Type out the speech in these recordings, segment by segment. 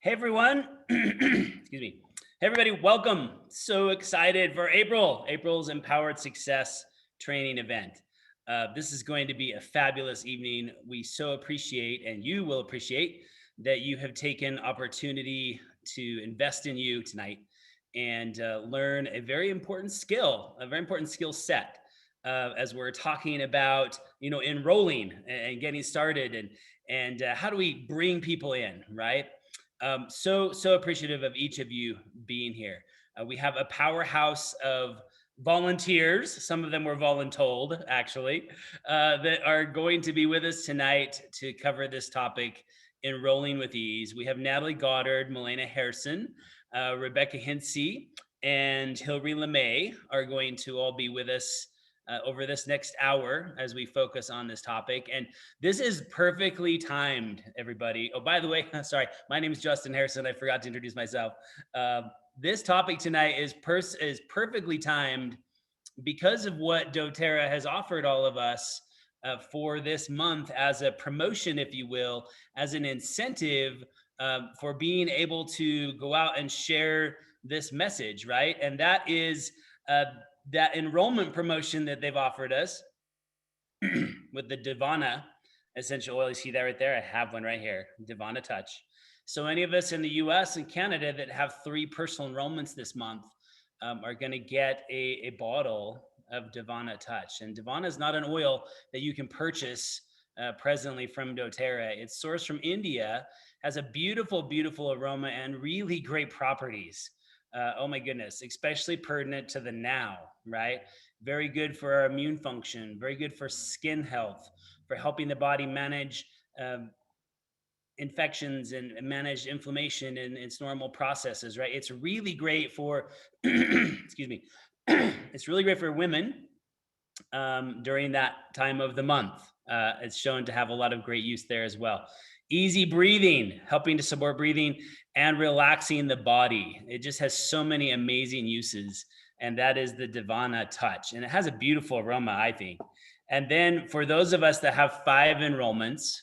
Hey everyone, excuse me. Hey everybody, welcome. So excited for April's Empowered Success training event. This is going to be a fabulous evening. We so appreciate, and you will appreciate, that you have taken opportunity to invest in you tonight and learn a very important skill set as we're talking about, enrolling and getting started and how do we bring people in, right? So appreciative of each of you being here. We have a powerhouse of volunteers. Some of them were voluntold, actually, that are going to be with us tonight to cover this topic, enrolling with ease. We have Natalie Goddard, Milena Harrison, Rebecca Hintze, and Hilary LaMay are going to all be with us over this next hour as we focus on this topic. And this is perfectly timed, everybody. Oh, by the way, sorry, my name is Justin Harrison. I forgot to introduce myself. This topic tonight is perfectly timed because of what doTERRA has offered all of us for this month as a promotion, if you will, as an incentive for being able to go out and share this message, right? And that is that enrollment promotion that they've offered us with the Divana essential oil. You see that right there? I have one right here, Divana Touch. So any of us in the US and Canada that have 3 personal enrollments this month are going to get a bottle of Divana Touch. And Divana is not an oil that you can purchase presently from doTERRA. It's sourced from India, has a beautiful, beautiful aroma and really great properties. Oh my goodness, especially pertinent to the now, right? Very good for our immune function, very good for skin health, for helping the body manage infections and manage inflammation in its normal processes, right? It's really great for, excuse me, it's really great for women during that time of the month. It's shown to have a lot of great use there as well. Easy breathing, helping to support breathing and relaxing the body. It just has so many amazing uses, and that is the Divana Touch. And it has a beautiful aroma, I think. And then for those of us that have 5 enrollments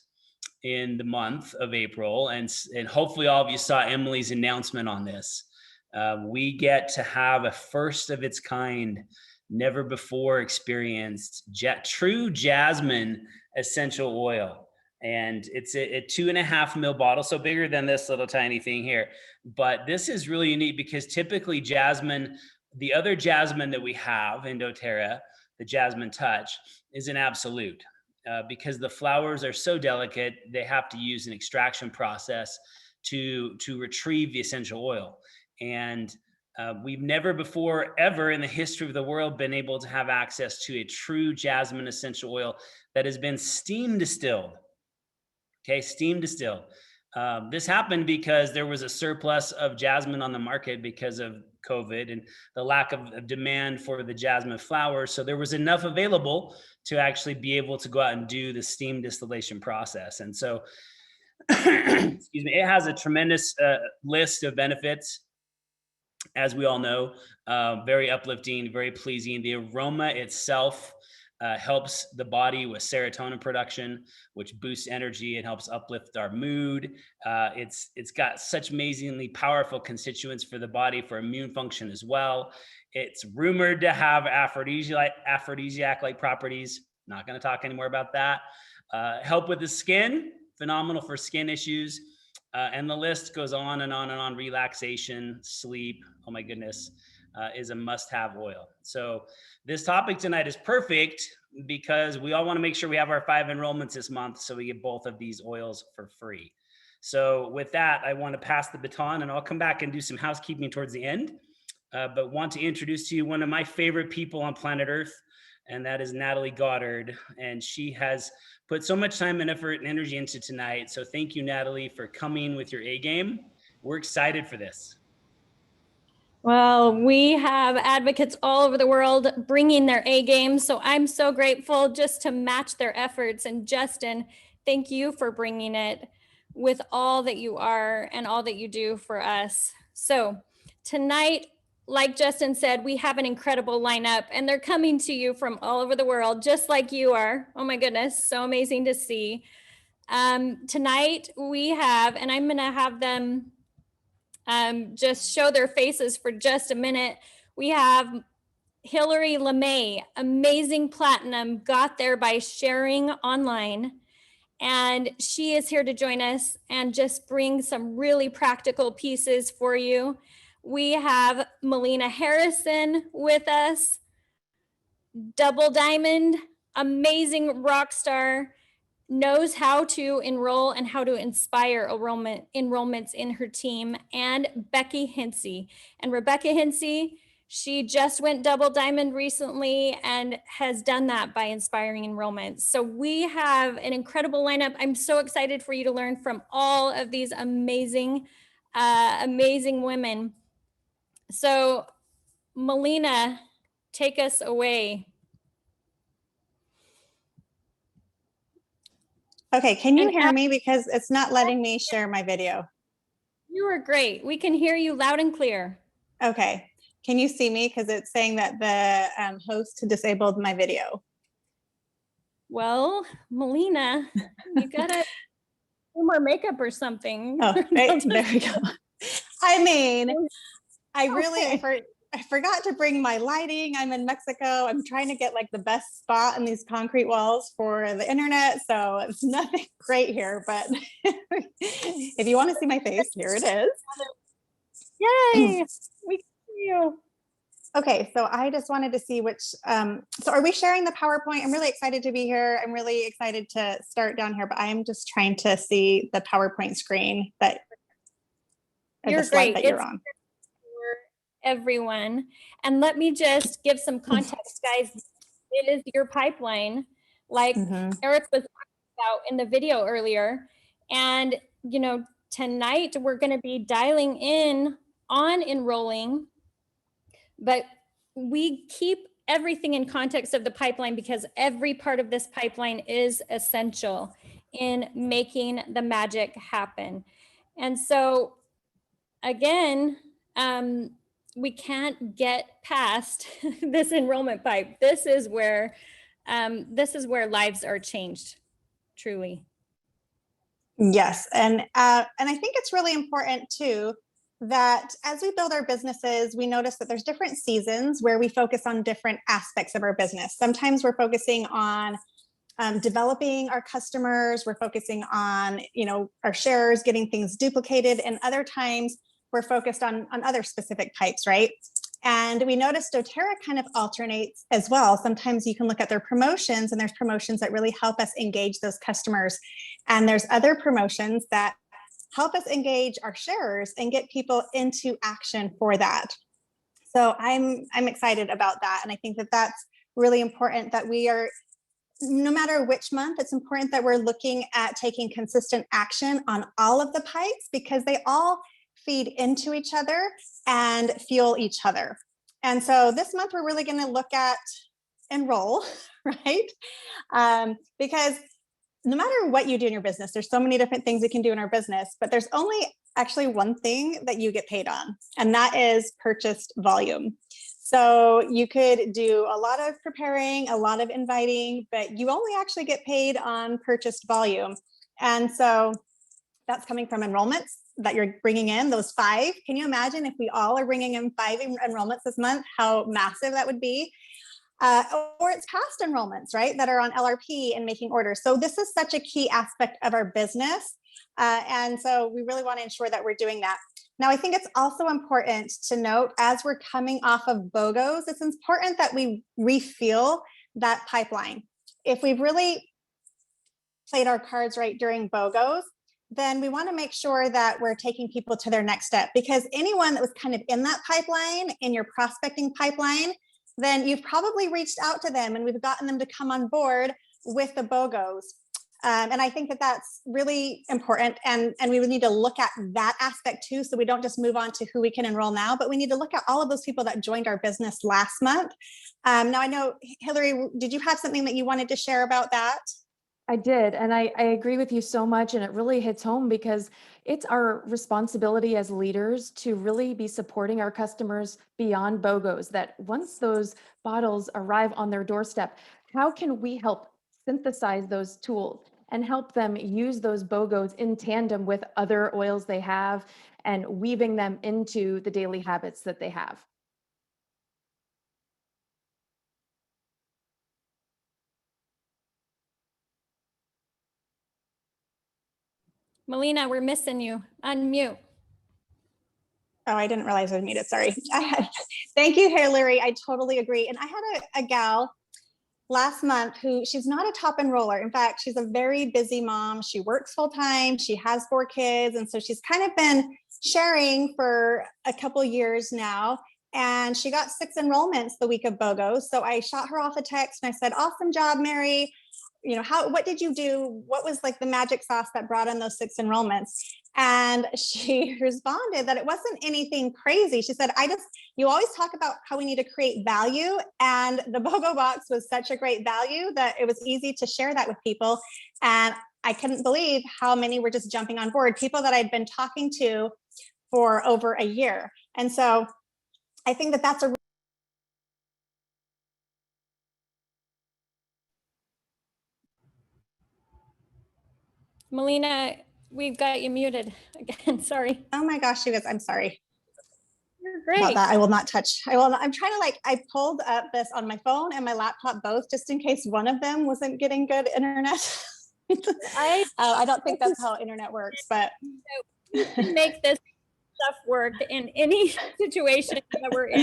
in the month of April, and hopefully all of you saw Emily's announcement on this, we get to have a first of its kind, never before experienced true jasmine essential oil. And it's a 2.5 ml bottle, so bigger than this little tiny thing here. But this is really unique because typically jasmine, the other jasmine that we have in doTERRA, the Jasmine Touch, is an absolute. Because the flowers are so delicate, they have to use an extraction process to retrieve the essential oil. And we've never before, ever in the history of the world, been able to have access to a true jasmine essential oil that has been steam distilled. Okay, steam distilled. This happened because there was a surplus of jasmine on the market because of COVID and the lack of demand for the jasmine flowers. So there was enough available to actually be able to go out and do the steam distillation process. And so, excuse me, it has a tremendous list of benefits, as we all know, very uplifting, very pleasing. The aroma itself helps the body with serotonin production, which boosts energy and helps uplift our mood. It's got such amazingly powerful constituents for the body for immune function as well. It's rumored to have aphrodisiac-like properties. Not going to talk anymore about that. Help with the skin, phenomenal for skin issues. And the list goes on and on and on. Relaxation, sleep, oh my goodness, is a must-have oil. So this topic tonight is perfect because we all want to make sure we have our 5 enrollments this month so we get both of these oils for free. So with that, I want to pass the baton, and I'll come back and do some housekeeping towards the end, but want to introduce to you one of my favorite people on planet Earth, and that is Natalie Goddard. And she has put so much time and effort and energy into tonight. So thank you, Natalie, for coming with your A game. We're excited for this. Well, we have advocates all over the world bringing their A game. So I'm so grateful just to match their efforts. And Justin, thank you for bringing it with all that you are and all that you do for us. So tonight, like Justin said, we have an incredible lineup and they're coming to you from all over the world, just like you are. Oh my goodness, so amazing to see. Tonight we have, and I'm going to have them just show their faces for just a minute. We have Hillary LaMay, amazing platinum, got there by sharing online. And she is here to join us and just bring some really practical pieces for you. We have Melina Harrison with us, double diamond, amazing rock star, knows how to enroll and how to inspire enrollments in her team, and Becky Hintze. And Rebecca Hintze, she just went double diamond recently and has done that by inspiring enrollments. So we have an incredible lineup. I'm so excited for you to learn from all of these amazing, amazing women. So Melina, take us away. Okay, can you hear me? Because it's not letting me share my video. You are great. We can hear you loud and clear. Okay, can you see me? Because it's saying that the host disabled my video. Well, Melina, you gotta do more makeup or something. Oh, right, there we go. I mean, I really, I forgot to bring my lighting. I'm in Mexico. I'm trying to get like the best spot in these concrete walls for the internet. So it's nothing great here, but if you want to see my face, here it is. Yay, we can see you. Okay, so I just wanted to see which, so are we sharing the PowerPoint? I'm really excited to be here. I'm really excited to start down here, but I am just trying to see the PowerPoint screen that You're the slide great. that you're on. Everyone. And let me just give some context, guys. It is your pipeline, like Eric was talking about in the video earlier. And, you know, tonight we're going to be dialing in on enrolling, but we keep everything in context of the pipeline because every part of this pipeline is essential in making the magic happen. And so, again, we can't get past this enrollment pipe. This is where lives are changed, truly. Yes, and I think it's really important too that as we build our businesses, we notice that there's different seasons where we focus on different aspects of our business. Sometimes we're focusing on developing our customers, we're focusing on, you know, our shares, getting things duplicated, and other times we're focused on other specific pipes, right? And we noticed doTERRA kind of alternates as well. Sometimes you can look at their promotions, and there's promotions that really help us engage those customers. And there's other promotions that help us engage our sharers and get people into action for that. So I'm excited about that. And I think that that's really important, that we are, no matter which month, it's important that we're looking at taking consistent action on all of the pipes, because they all feed into each other and fuel each other. And so this month we're really going to look at enroll, right? Because no matter what you do in your business, there's so many different things you can do in our business, but there's only actually one thing that you get paid on, and that is purchased volume. So you could do a lot of preparing, a lot of inviting, but you only actually get paid on purchased volume. And so that's coming from enrollments that you're bringing in, those 5. Can you imagine if we all are bringing in 5 enrollments this month, how massive that would be? Or it's past enrollments, right, that are on LRP and making orders. So this is such a key aspect of our business. And so we really want to ensure that we're doing that. Now, I think it's also important to note, as we're coming off of BOGOs, it's important that we refuel that pipeline. If we've really played our cards right during BOGOs, then we want to make sure that we're taking people to their next step, because anyone that was kind of in that pipeline, in your prospecting pipeline, then you've probably reached out to them and we've gotten them to come on board with the BOGOs. And I think that that's really important. And we would need to look at that aspect too. So we don't just move on to who we can enroll now, but we need to look at all of those people that joined our business last month. Now I know, Hillary, did you have something that you wanted to share about that? I did. And I agree with you so much. And it really hits home because it's our responsibility as leaders to really be supporting our customers beyond BOGOs, that once those bottles arrive on their doorstep, how can we help synthesize those tools? and help them use those BOGOs in tandem with other oils they have and weaving them into the daily habits that they have. Melina, we're missing you. Unmute. Oh, I didn't realize I was muted. Sorry. Thank you, Hillary. I totally agree. And I had a gal last month who, she's not a top enroller. In fact, she's a very busy mom. She works full time. She has 4 kids. And so she's kind of been sharing for a couple years now. And she got 6 enrollments the week of BOGO. So I shot her off a text and I said, awesome job, Mary. You know, what did you do? What was like the magic sauce that brought in those 6 enrollments? And she responded that it wasn't anything crazy. She said, you always talk about how we need to create value. And the BOGO box was such a great value that it was easy to share that with people. And I couldn't believe how many were just jumping on board, people that I'd been talking to for over a year. And so I think that that's a Melina, we've got you muted again. Sorry. oh my gosh, you guys, I'm sorry You're about great. that. I will not touch. I'm trying to I pulled up this on my phone and my laptop both, just in case one of them wasn't getting good internet. I don't think that's how internet works, but We can make this stuff work in any situation that we're in,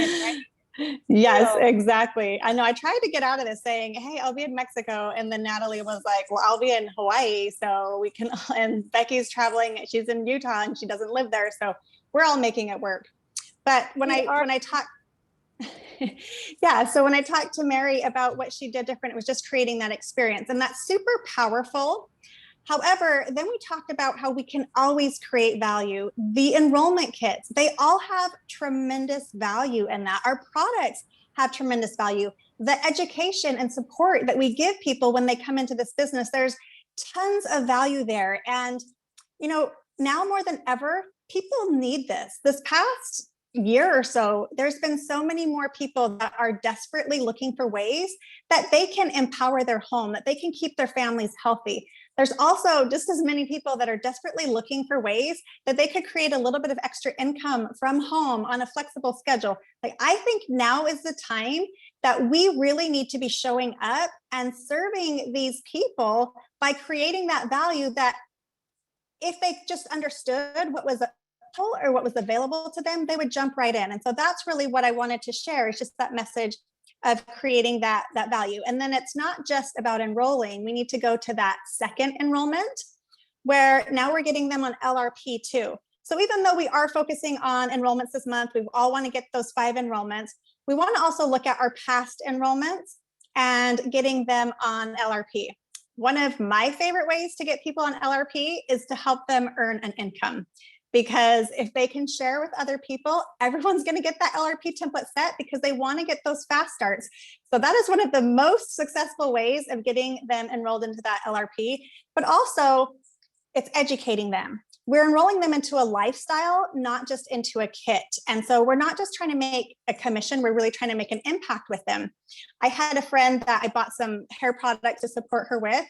right? yes, So- exactly. I know I tried to get out of this saying, hey, I'll be in Mexico. And then Natalie was like, well, I'll be in Hawaii. So we can, and Becky's traveling. She's in Utah and she doesn't live there. So we're all making it work. But when I talk, yeah. So when I talked to Mary about what she did different, it was just creating that experience, and that's super powerful. However, then we talked about how we can always create value. The enrollment kits, they all have tremendous value in that. Our products have tremendous value. The education and support that we give people when they come into this business, there's tons of value there. And, you know, now more than ever, people need this. This past year or so, there's been so many more people that are desperately looking for ways that they can empower their home, that they can keep their families healthy. There's also just as many people that are desperately looking for ways that they could create a little bit of extra income from home on a flexible schedule. Like, I think now is the time that we really need to be showing up and serving these people by creating that value that if they just understood what was or what was available to them, they would jump right in. And so that's really what I wanted to share, is just that message of creating that value. And then it's not just about enrolling. We need to go to that second enrollment, where now we're getting them on LRP too. So even though we are focusing on enrollments this month, we all want to get those 5 enrollments. We want to also look at our past enrollments and getting them on LRP. One of my favorite ways to get people on LRP is to help them earn an income. Because if they can share with other people, everyone's going to get that LRP template set because they want to get those fast starts. So that is one of the most successful ways of getting them enrolled into that LRP, but also it's educating them. We're enrolling them into a lifestyle, not just into a kit. And so we're not just trying to make a commission, we're really trying to make an impact with them. I had a friend that I bought some hair products to support her with,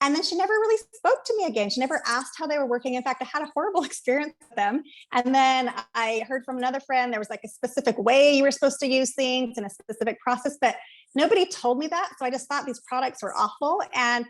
and then she never really spoke to me again. She never asked how they were working. In fact, I had a horrible experience with them. And then I heard from another friend, there was like a specific way you were supposed to use things and a specific process, but nobody told me that. So I just thought these products were awful. And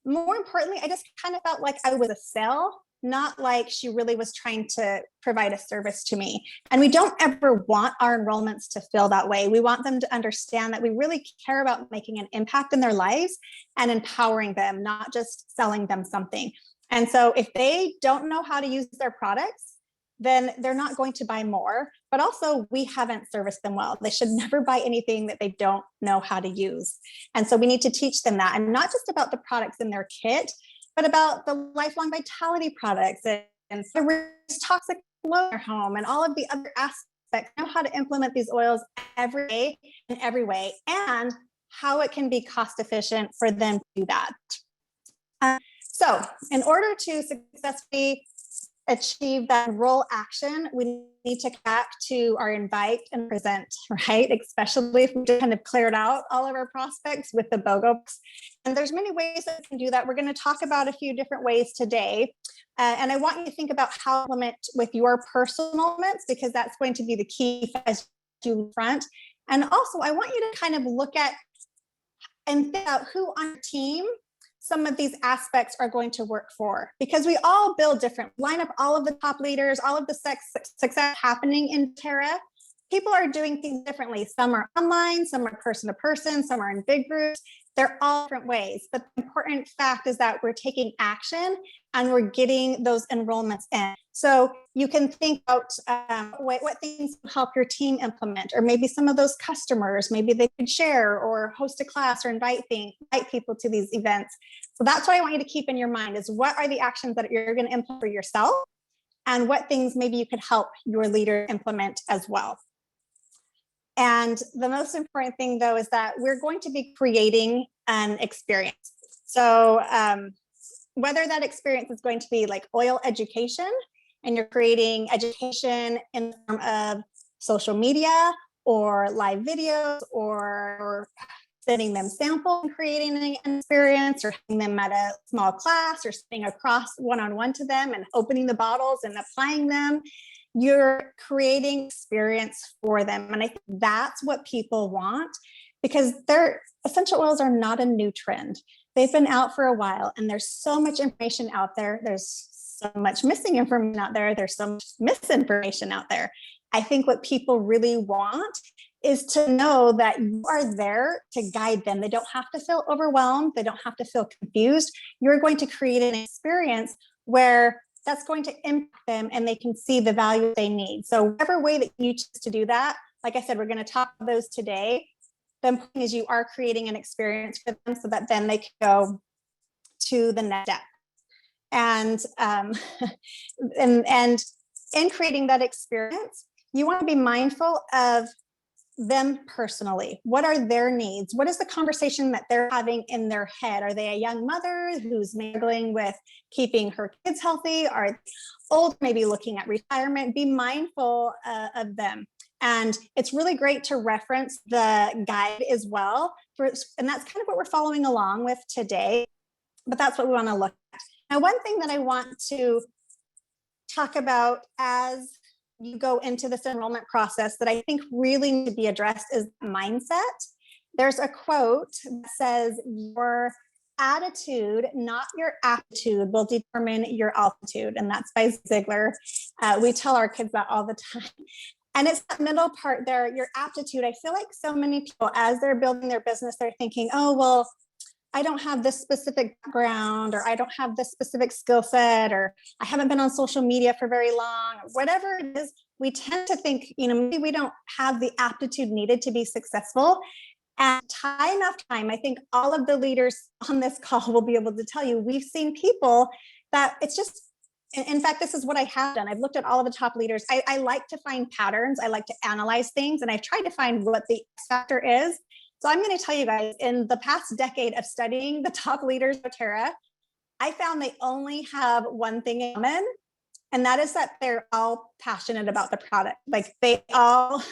more importantly, I just kind of felt like I was a sell, not like she really was trying to provide a service to me. And we don't ever want our enrollments to feel that way. We want them to understand that we really care about making an impact in their lives and empowering them, not just selling them something. And so if they don't know how to use their products, then they're not going to buy more, but also we haven't serviced them well. They should never buy anything that they don't know how to use. And so we need to teach them that, and not just about the products in their kit, but about the lifelong vitality products and the toxic flow in their home and all of the other aspects, know how to implement these oils every day in every way, and how it can be cost efficient for them to do that. So in order to successfully achieve that role action, we need to come back to our invite and present, right? Especially if we kind of cleared out all of our prospects with the BOGO. And there's many ways that we can do that. We're going to talk about a few different ways today. And I want you to think about how to implement with your personal moments, because that's going to be the key as you front. And also, I want you to kind of look at and think about who on your team some of these aspects are going to work for, because we all build different, line up all of the top leaders, all of the success happening in DoTERRA. People are doing things differently. Some are online, some are person to person, some are in big groups. They're all different ways. But the important fact is that we're taking action and we're getting those enrollments in. So you can think about what things will help your team implement, or maybe some of those customers, maybe they could share or host a class or invite people to these events. So that's what I want you to keep in your mind, is what are the actions that you're going to implement for yourself, and what things maybe you could help your leader implement as well. And the most important thing, though, is that we're going to be creating an experience. So whether that experience is going to be like oil education, and you're creating education in the form of social media or live videos, or sending them samples and creating an experience, or having them at a small class, or sitting across one-on-one to them and opening the bottles and applying them, you're creating experience for them. And I think that's what people want, because their essential oils are not a new trend. They've been out for a while, and there's so much information out there. There's so much missing information out there. There's so much misinformation out there. I think what people really want is to know that you are there to guide them. They don't have to feel overwhelmed. They don't have to feel confused. You're going to create an experience where that's going to impact them and they can see the value they need. So whatever way that you choose to do that, like I said, we're going to talk about those today. The point is, you are creating an experience for them so that then they can go to the next step. And and in creating that experience, you want to be mindful of them personally. What are their needs? What is the conversation that they're having in their head? Are they a young mother who's struggling with keeping her kids healthy? Are they old, maybe looking at retirement? Be mindful of them. And it's really great to reference the guide as well. And that's kind of what we're following along with today. But that's what we want to look at. Now, one thing that I want to talk about as you go into this enrollment process that I think really need to be addressed is mindset. There's a quote that says, "Your attitude, not your aptitude, will determine your altitude." And that's by Ziegler. We tell our kids that all the time. And it's that middle part there, your aptitude. I feel like so many people, as they're building their business, they're thinking, oh, well, I don't have this specific background, or I don't have this specific skill set, or I haven't been on social media for very long, or whatever it is. We tend to think, maybe we don't have the aptitude needed to be successful. And time after time, I think all of the leaders on this call will be able to tell you, we've seen people that it's just, in fact, this is what I have done. I've looked at all of the top leaders. I like to find patterns. I like to analyze things, and I've tried to find what the X factor is. So I'm going to tell you guys, in the past decade of studying the top leaders of DoTERRA, I found they only have one thing in common, and that is that they're all passionate about the product. Like they all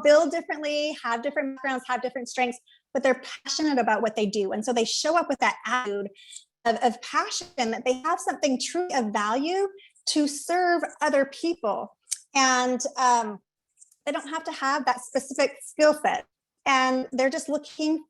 build differently, have different backgrounds, have different strengths, but they're passionate about what they do. And so they show up with that attitude of passion, that they have something truly of value to serve other people. And they don't have to have that specific skill set. And they're just looking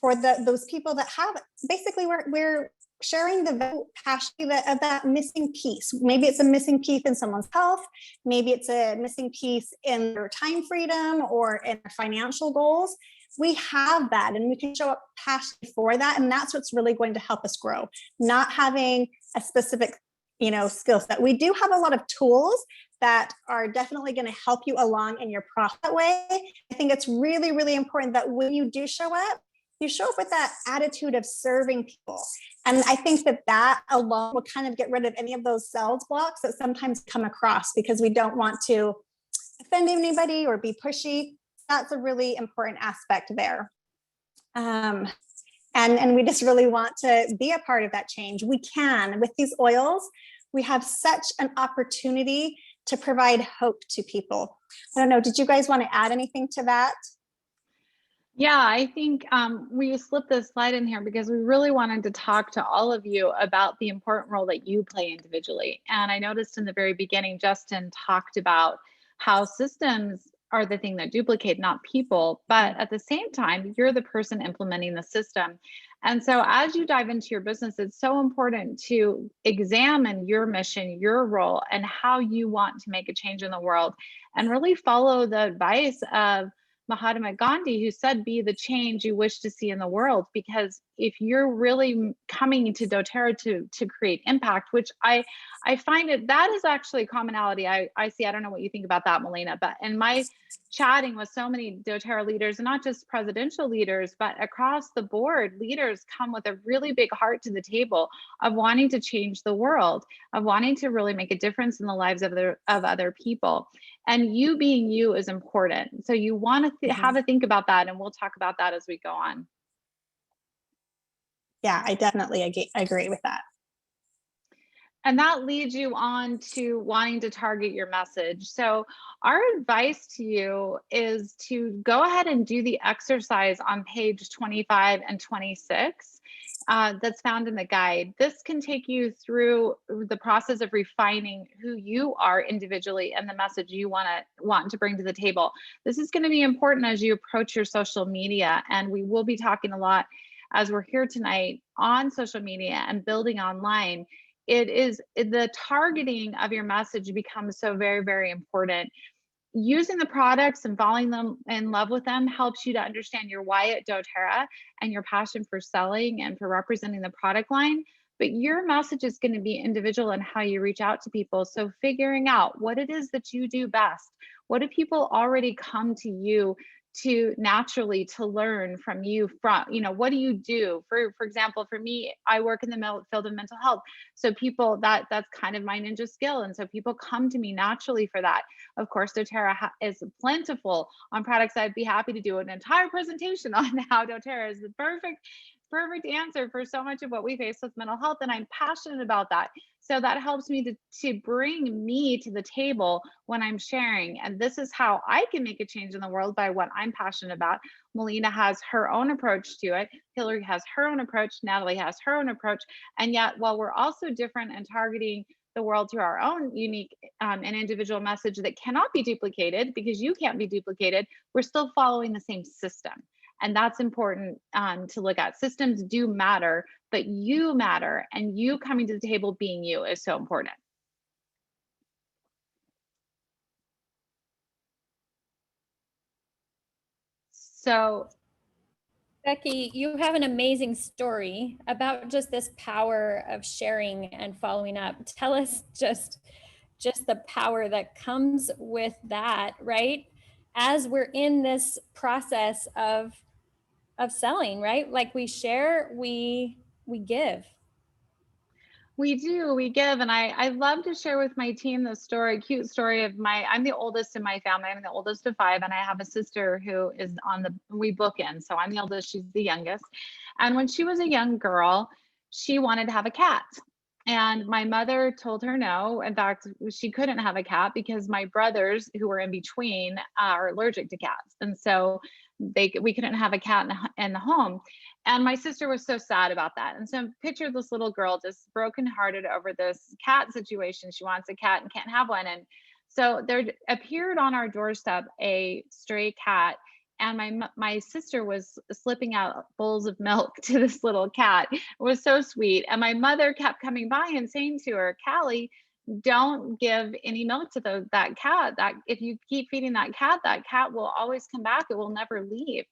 for those people that have it. Basically, we're sharing the passion of that missing piece. Maybe it's a missing piece in someone's health. Maybe it's a missing piece in their time freedom or in their financial goals. We have that, and we can show up passionately for that. And that's what's really going to help us grow, not having a specific skill set. We do have a lot of tools that are definitely going to help you along in your profit way. I think it's really, really important that when you do show up, you show up with that attitude of serving people. And I think that alone will kind of get rid of any of those sales blocks that sometimes come across, because we don't want to offend anybody or be pushy. That's a really important aspect there. And we just really want to be a part of that change. We can, with these oils, we have such an opportunity to provide hope to people. I don't know, did you guys want to add anything to that? Yeah, I think we slipped this slide in here because we really wanted to talk to all of you about the important role that you play individually. And I noticed in the very beginning, Justin talked about how systems are the thing that duplicate, not people. But at the same time, you're the person implementing the system. And so as you dive into your business, it's so important to examine your mission, your role, and how you want to make a change in the world, and really follow the advice of Mahatma Gandhi, who said, be the change you wish to see in the world. Because if you're really coming to doTERRA to create impact, which I find that is actually a commonality I see. I don't know what you think about that, Melina, but in my chatting with so many doTERRA leaders, and not just presidential leaders, but across the board, leaders come with a really big heart to the table of wanting to change the world, of wanting to really make a difference in the lives of other people. And you being you is important. So you want to have a think about that, and we'll talk about that as we go on. Yeah, I definitely agree with that. And that leads you on to wanting to target your message. So our advice to you is to go ahead and do the exercise on page 25 and 26 that's found in the guide. This can take you through the process of refining who you are individually and the message you want to bring to the table. This is going to be important as you approach your social media, and we will be talking a lot as we're here tonight on social media and building online. It is the targeting of your message becomes so very, very important. Using the products and falling them in love with them helps you to understand your why at doTERRA and your passion for selling and for representing the product line. But your message is going to be individual in how you reach out to people. So figuring out what it is that you do best. What do people already come to you to naturally to learn from you from, what do you do? For example, for me, I work in the field of mental health. So people, that's kind of my ninja skill. And so people come to me naturally for that. Of course, doTERRA is plentiful on products. I'd be happy to do an entire presentation on how doTERRA is the perfect answer for so much of what we face with mental health. And I'm passionate about that. So that helps me to bring me to the table when I'm sharing. And this is how I can make a change in the world, by what I'm passionate about. Melina has her own approach to it. Hillary has her own approach. Natalie has her own approach. And yet, while we're also different and targeting the world through our own unique and individual message that cannot be duplicated, because you can't be duplicated, we're still following the same system. And that's important to look at. Systems do matter, but you matter, and you coming to the table being you is so important. So, Becky, you have an amazing story about just this power of sharing and following up. Tell us just the power that comes with that, right? As we're in this process of selling, right? Like we share, we give. we give. And I love to share with my team the story, cute story of I'm the oldest in my family. I'm the oldest of 5. And I have a sister who is we bookend. So I'm the oldest, she's the youngest. And when she was a young girl, she wanted to have a cat. And my mother told her no. In fact, she couldn't have a cat because my brothers, who were in between, are allergic to cats. And so we couldn't have a cat in the home. And my sister was so sad about that. And so picture this little girl just brokenhearted over this cat situation. She wants a cat and can't have one. And so there appeared on our doorstep a stray cat. And my sister was slipping out bowls of milk to this little cat. It was so sweet. And my mother kept coming by and saying to her, Callie, don't give any milk to that cat. That if you keep feeding that cat will always come back. It will never leave.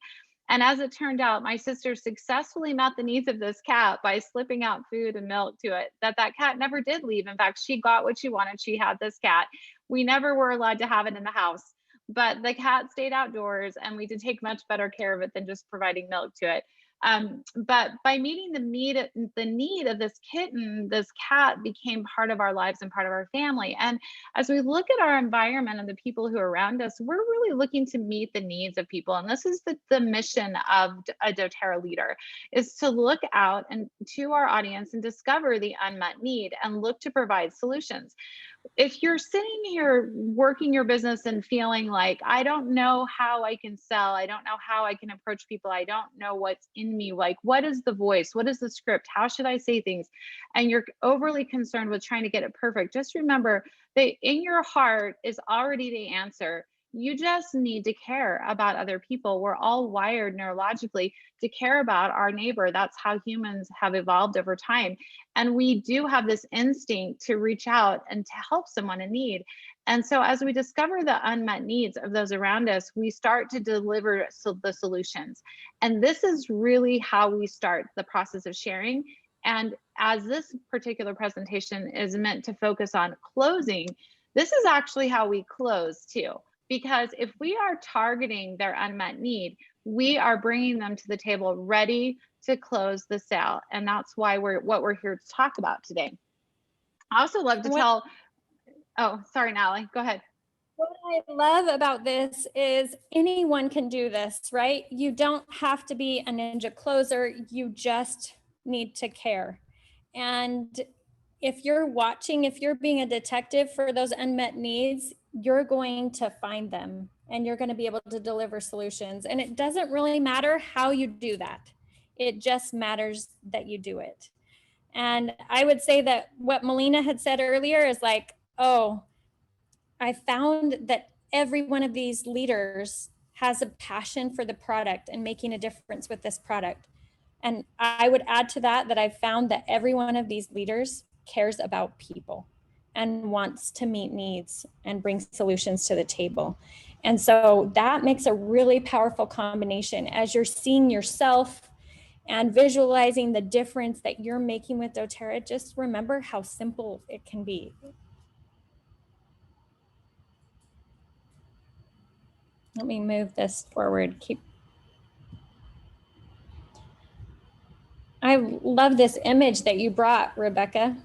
And as it turned out, my sister successfully met the needs of this cat by slipping out food and milk to it. That cat never did leave. In fact, she got what she wanted. She had this cat. We never were allowed to have it in the house, but the cat stayed outdoors, and we did take much better care of it than just providing milk to it. But by meeting the need of this kitten, this cat became part of our lives and part of our family. And as we look at our environment and the people who are around us, we're really looking to meet the needs of people. And this is the mission of a doTERRA leader, is to look out and to our audience and discover the unmet need and look to provide solutions. If you're sitting here working your business and feeling like, I don't know how I can sell, I don't know how I can approach people, I don't know what's in me, like, what is the voice, what is the script, how should I say things, and you're overly concerned with trying to get it perfect, just remember that in your heart is already the answer. You just need to care about other people. We're all wired neurologically to care about our neighbor. That's how humans have evolved over time. And we do have this instinct to reach out and to help someone in need. And so as we discover the unmet needs of those around us, we start to deliver the solutions. And this is really how we start the process of sharing. And as this particular presentation is meant to focus on closing, this is actually how we close too. Because if we are targeting their unmet need, we are bringing them to the table ready to close the sale. And that's why what we're here to talk about today. I also love to tell, oh, sorry, Natalie, go ahead. What I love about this is anyone can do this, right? You don't have to be a ninja closer. You just need to care. And if you're watching, if you're being a detective for those unmet needs, you're going to find them and you're going to be able to deliver solutions. And it doesn't really matter how you do that. It just matters that you do it. And I would say that what Melina had said earlier is like, oh, I found that every one of these leaders has a passion for the product and making a difference with this product. And I would add to that I've found that every one of these leaders cares about people and wants to meet needs and bring solutions to the table. And so that makes a really powerful combination as you're seeing yourself and visualizing the difference that you're making with doTERRA. Just remember how simple it can be. Let me move this forward. I love this image that you brought, Rebecca.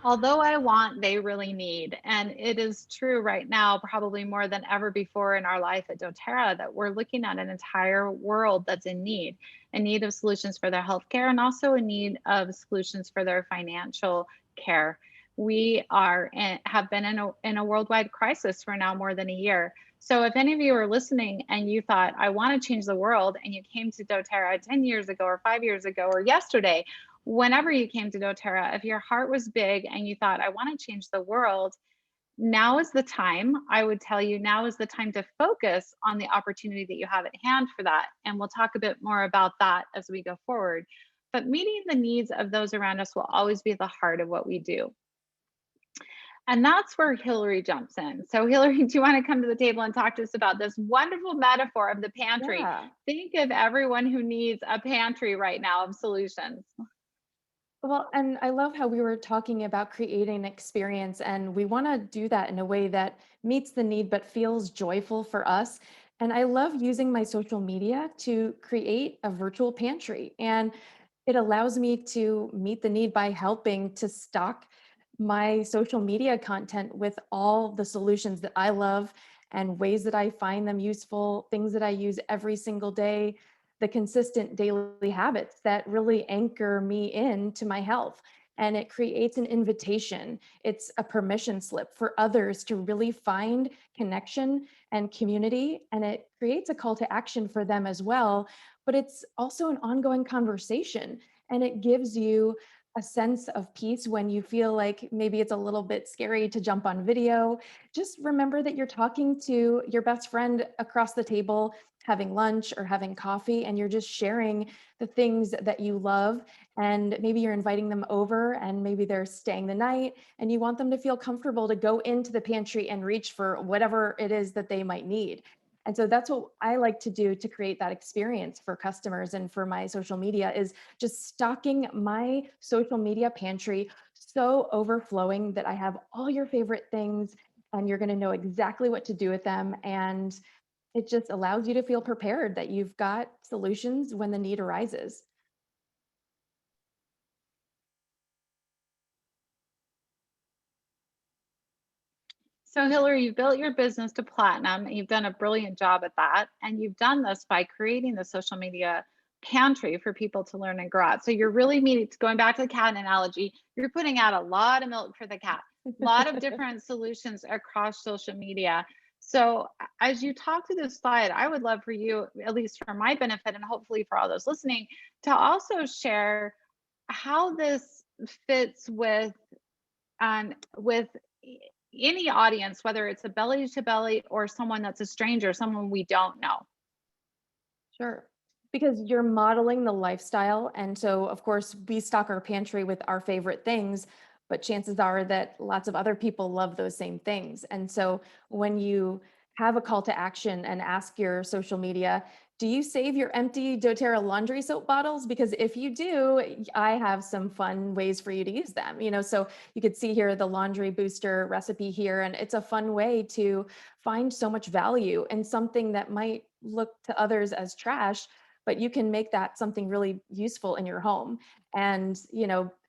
Although I want, they really need. And it is true right now, probably more than ever before in our life at doTERRA, that we're looking at an entire world that's in need of solutions for their healthcare and also in need of solutions for their financial care. We have been in a worldwide crisis for now more than a year. So if any of you are listening and you thought, I want to change the world, and you came to doTERRA 10 years ago or 5 years ago or yesterday, whenever you came to doTERRA, if your heart was big and you thought, I want to change the world, now is the time. I would tell you, now is the time to focus on the opportunity that you have at hand for that. And we'll talk a bit more about that as we go forward. But meeting the needs of those around us will always be the heart of what we do. And that's where Hillary jumps in. So Hillary, do you want to come to the table and talk to us about this wonderful metaphor of the pantry? Yeah. Think of everyone who needs a pantry right now of solutions. Well, and I love how we were talking about creating an experience, and we want to do that in a way that meets the need but feels joyful for us. And I love using my social media to create a virtual pantry. And it allows me to meet the need by helping to stock my social media content with all the solutions that I love and ways that I find them useful, things that I use every single day, the consistent daily habits that really anchor me into my health. And it creates an invitation. It's a permission slip for others to really find connection and community. And it creates a call to action for them as well. But it's also an ongoing conversation. And it gives you a sense of peace when you feel like maybe it's a little bit scary to jump on video. Just remember that you're talking to your best friend across the table, having lunch or having coffee, and you're just sharing the things that you love. And maybe you're inviting them over and maybe they're staying the night and you want them to feel comfortable to go into the pantry and reach for whatever it is that they might need. And so that's what I like to do to create that experience for customers and for my social media, is just stocking my social media pantry so overflowing that I have all your favorite things and you're going to know exactly what to do with them. And it just allows you to feel prepared that you've got solutions when the need arises. So Hillary, you've built your business to platinum, and you've done a brilliant job at that. And you've done this by creating the social media pantry for people to learn and grow at. So you're really meeting, going back to the cat analogy, you're putting out a lot of milk for the cat, a lot of different solutions across social media. So as you talk through this slide, I would love for you, at least for my benefit and hopefully for all those listening, to also share how this fits with any audience, whether it's a belly to belly or someone that's a stranger, someone we don't know. Sure. Because you're modeling the lifestyle. And so, of course, we stock our pantry with our favorite things, but chances are that lots of other people love those same things. And so, when you have a call to action and ask your social media, do you save your empty doTERRA laundry soap bottles? Because if you do, I have some fun ways for you to use them. So you could see here the laundry booster recipe here, and it's a fun way to find so much value in something that might look to others as trash, but you can make that something really useful in your home. And,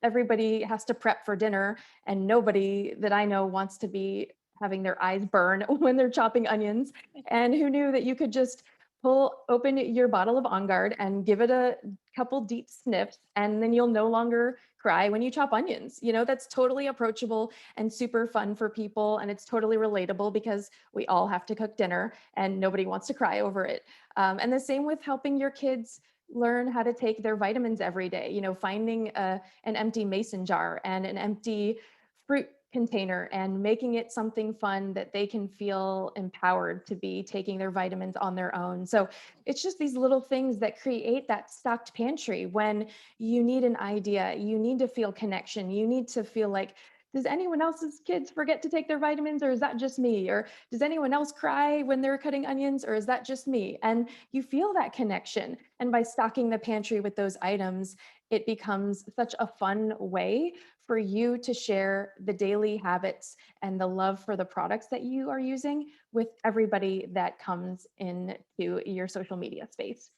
everybody has to prep for dinner, and nobody that I know wants to be having their eyes burn when they're chopping onions. And who knew that you could just open your bottle of On Guard and give it a couple deep sniffs, and then you'll no longer cry when you chop onions. That's totally approachable and super fun for people. And it's totally relatable because we all have to cook dinner and nobody wants to cry over it. And the same with helping your kids learn how to take their vitamins every day, finding an empty mason jar and an empty fruit container and making it something fun that they can feel empowered to be taking their vitamins on their own. So it's just these little things that create that stocked pantry when you need an idea, you need to feel connection, you need to feel like, does anyone else's kids forget to take their vitamins, or is that just me? Or does anyone else cry when they're cutting onions, or is that just me? And you feel that connection. And by stocking the pantry with those items, it becomes such a fun way for you to share the daily habits and the love for the products that you are using with everybody that comes into your social media space.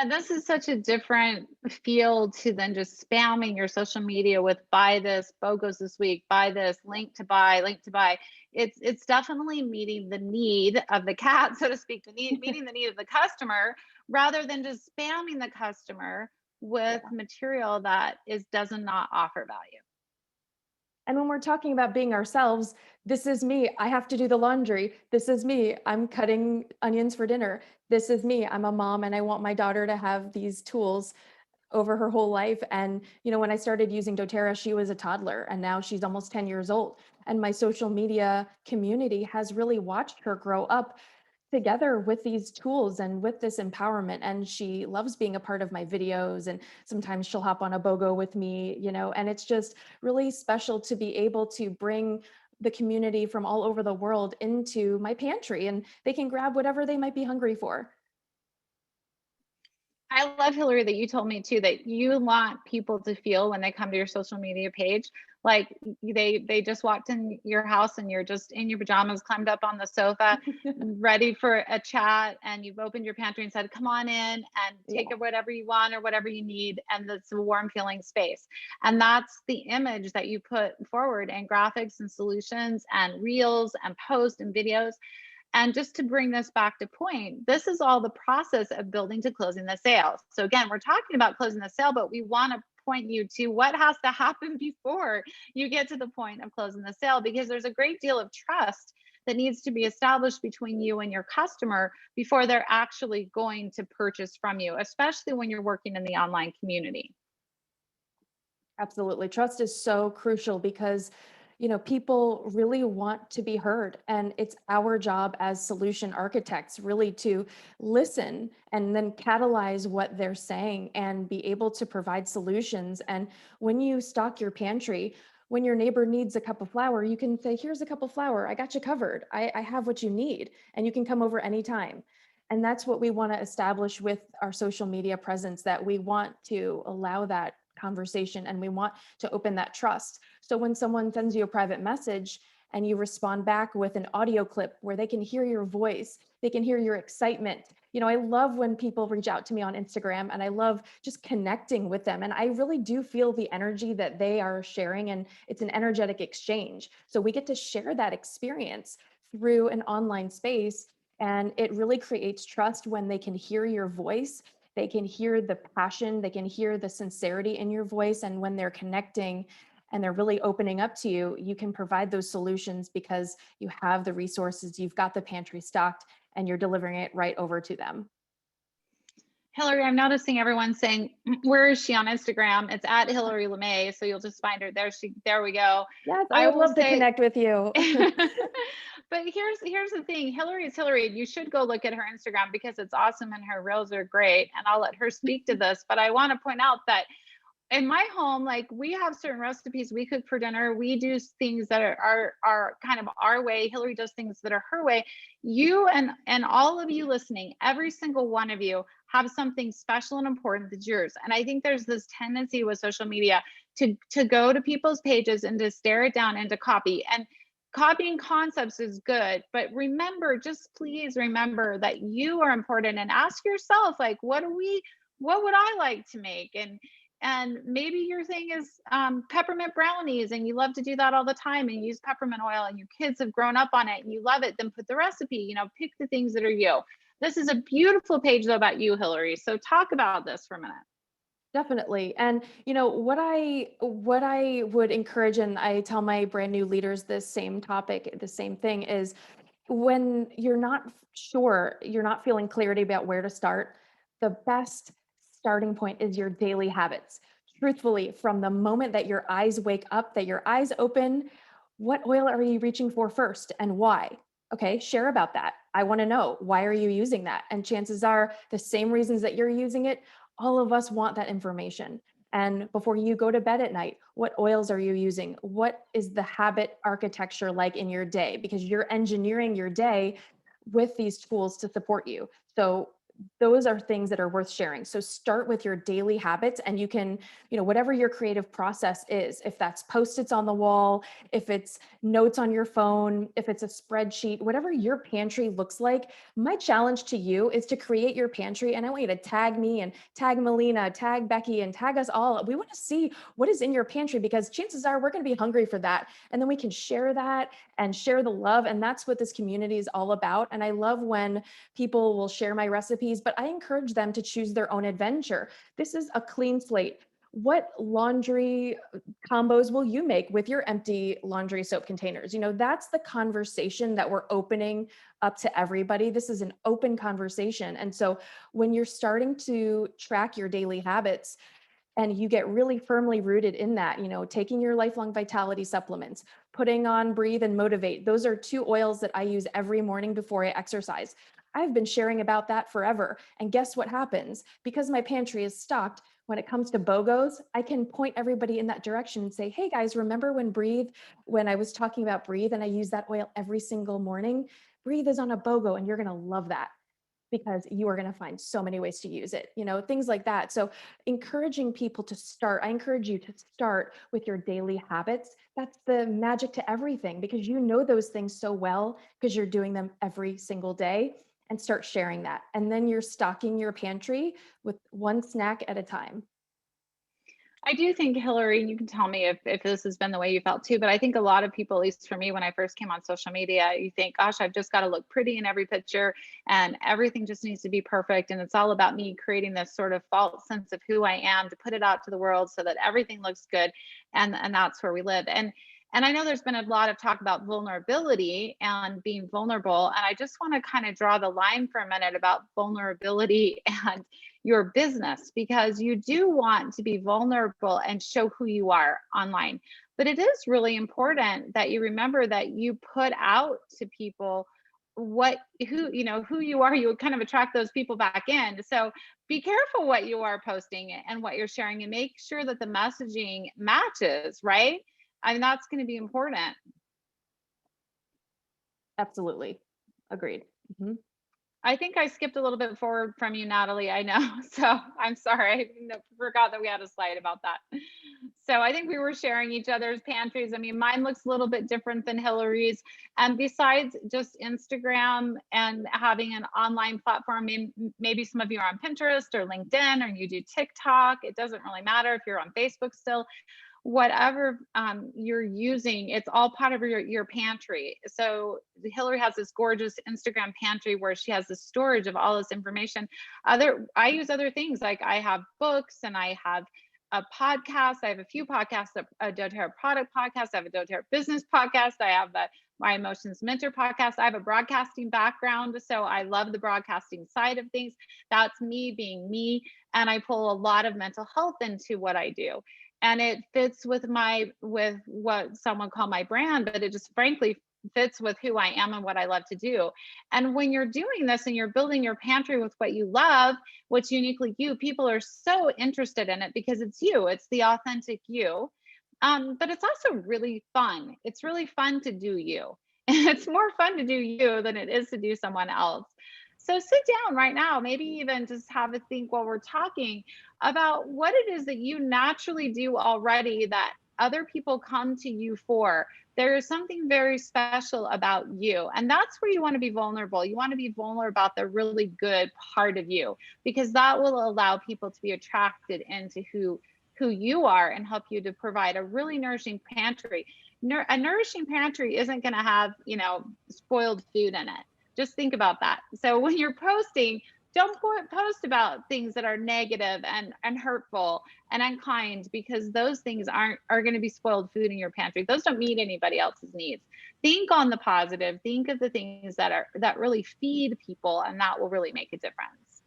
And this is such a different feel to than just spamming your social media with buy this, BOGOs this week, buy this, link to buy, link to buy. It's definitely meeting the need of the cat, so to speak, meeting the need of the customer, rather than just spamming the customer with material that does not offer value. And when we're talking about being ourselves, this is me. I have to do the laundry. This is me. I'm cutting onions for dinner. This is me. I'm a mom and I want my daughter to have these tools over her whole life. And, when I started using doTERRA, she was a toddler and now she's almost 10 years old. And my social media community has really watched her grow up together with these tools and with this empowerment. And she loves being a part of my videos. And sometimes she'll hop on a BOGO with me, and it's just really special to be able to bring the community from all over the world into my pantry, and they can grab whatever they might be hungry for. I love, Hillary, that you told me too, that you want people to feel when they come to your social media page, like they just walked in your house and you're just in your pajamas, climbed up on the sofa, ready for a chat, and you've opened your pantry and said, come on in and take whatever you want or whatever you need. And it's a warm feeling space. And that's the image that you put forward in graphics and solutions and reels and posts and videos. And just to bring this back to point, this is all the process of building to closing the sale. So again, we're talking about closing the sale, but we want to point you to what has to happen before you get to the point of closing the sale, because there's a great deal of trust that needs to be established between you and your customer before they're actually going to purchase from you, especially when you're working in the online community. Absolutely. Trust is so crucial because people really want to be heard. And it's our job as solution architects really to listen and then catalyze what they're saying and be able to provide solutions. And when you stock your pantry, when your neighbor needs a cup of flour, you can say, here's a cup of flour. I got you covered. I have what you need, and you can come over anytime. And that's what we want to establish with our social media presence, that we want to allow that conversation and we want to open that trust. So when someone sends you a private message and you respond back with an audio clip where they can hear your voice, They can hear your excitement. You know, I love when people reach out to me on Instagram, and I love just connecting with them. And I really do feel the energy that they are sharing, and it's an energetic exchange. So we get to share that experience through an online space. And it really creates trust when they can hear your voice, they can hear the passion, they can hear the sincerity in your voice. And when they're connecting and they're really opening up to you, you can provide those solutions because you have the resources, you've got the pantry stocked, and you're delivering it right over to them. Hillary, I'm noticing everyone saying, where is she on Instagram? It's at Hillary LaMay. So you'll just find her there. There we go. Yes, I I would will love to say, connect with you. but here's the thing. Hillary is Hillary. You should go look at her Instagram because it's awesome and her reels are great. And I'll let her speak to this. But I want to point out that in my home, like, we have certain recipes we cook for dinner. We do things that are kind of our way. Hillary does things that are her way. You and all of you listening, every single one of you have something special and important that's yours. And I think there's this tendency with social media to go to people's pages and to stare it down and to copy. And copying concepts is good, but remember, just please remember that you are important, and ask yourself, like, what would I like to make? And maybe your thing is peppermint brownies, and you love to do that all the time and use peppermint oil, and your kids have grown up on it and you love it. Then put the recipe, pick the things that are you. This is a beautiful page though about you, Hillary. So talk about this for a minute. Definitely. And what I would encourage, and I tell my brand new leaders this same topic, the same thing, is when you're not sure, you're not feeling clarity about where to start, the best starting point is your daily habits. Truthfully, from the moment that your eyes wake up, that your eyes open, what oil are you reaching for first and why? Okay, share about that. I want to know, why are you using that? And chances are the same reasons that you're using it, all of us want that information. And before you go to bed at night, what oils are you using? What is the habit architecture like in your day? Because you're engineering your day with these tools to support you. So those are things that are worth sharing. So start with your daily habits, and you can, whatever your creative process is, if that's Post-its on the wall, if it's notes on your phone, if it's a spreadsheet, whatever your pantry looks like, my challenge to you is to create your pantry. And I want you to tag me and tag Melina, tag Becky, and tag us all. We want to see what is in your pantry, because chances are we're going to be hungry for that. And then we can share that and share the love. And that's what this community is all about. And I love when people will share my recipes, but I encourage them to choose their own adventure. This is a clean slate. What laundry combos will you make with your empty laundry soap containers? That's the conversation that we're opening up to everybody. This is an open conversation. And so when you're starting to track your daily habits, and you get really firmly rooted in that, taking your lifelong vitality supplements, putting on Breathe and Motivate. Those are 2 oils that I use every morning before I exercise. I've been sharing about that forever. And guess what happens? Because my pantry is stocked, when it comes to BOGOs, I can point everybody in that direction and say, hey guys, remember when I was talking about Breathe and I use that oil every single morning? Breathe is on a BOGO and you're going to love that, because you are going to find so many ways to use it, things like that. So encouraging people to start, I encourage you to start with your daily habits. That's the magic to everything, because you know those things so well because you're doing them every single day, and start sharing that. And then you're stocking your pantry with one snack at a time. I do think, Hillary, you can tell me if this has been the way you felt too, but I think a lot of people, at least for me, when I first came on social media, you think, gosh, I've just got to look pretty in every picture and everything just needs to be perfect. And it's all about me creating this sort of false sense of who I am to put it out to the world so that everything looks good. And that's where we live. And I know there's been a lot of talk about vulnerability and being vulnerable. And I just want to kind of draw the line for a minute about vulnerability and your business, because you do want to be vulnerable and show who you are online. But it is really important that you remember that you put out to people who you are. You would kind of attract those people back in. So be careful what you are posting and what you're sharing, and make sure that the messaging matches, right? I mean, that's going to be important. Absolutely. Agreed. Mm-hmm. I think I skipped a little bit forward from you, Natalie. I know. So I'm sorry. I forgot that we had a slide about that. So I think we were sharing each other's pantries. I mean, mine looks a little bit different than Hillary's. And besides just Instagram and having an online platform, maybe some of you are on Pinterest or LinkedIn, or you do TikTok. It doesn't really matter if you're on Facebook still. Whatever you're using, it's all part of your pantry. So Hillary has this gorgeous Instagram pantry where she has the storage of all this information. I use other things, like I have books and I have a podcast. I have a few podcasts, a doTERRA product podcast. I have a doTERRA business podcast. I have my Emotions Mentor podcast. I have a broadcasting background, so I love the broadcasting side of things. That's me being me. And I pull a lot of mental health into what I do. And it fits with what someone called my brand, but it just frankly fits with who I am and what I love to do. And when you're doing this and you're building your pantry with what you love, what's uniquely you, people are so interested in it because it's you, it's the authentic you. But it's also really fun. It's really fun to do you. And it's more fun to do you than it is to do someone else. So sit down right now, maybe even just have a think while we're talking about what it is that you naturally do already that other people come to you for. There is something very special about you. And that's where you want to be vulnerable. You want to be vulnerable about the really good part of you, because that will allow people to be attracted into who you are and help you to provide a really nourishing pantry. A nourishing pantry isn't going to have, spoiled food in it. Just think about that. So when you're posting, don't post about things that are negative and hurtful and unkind, because those things are going to be spoiled food in your pantry. Those don't meet anybody else's needs. Think on the positive. Think of the things that really feed people, and that will really make a difference.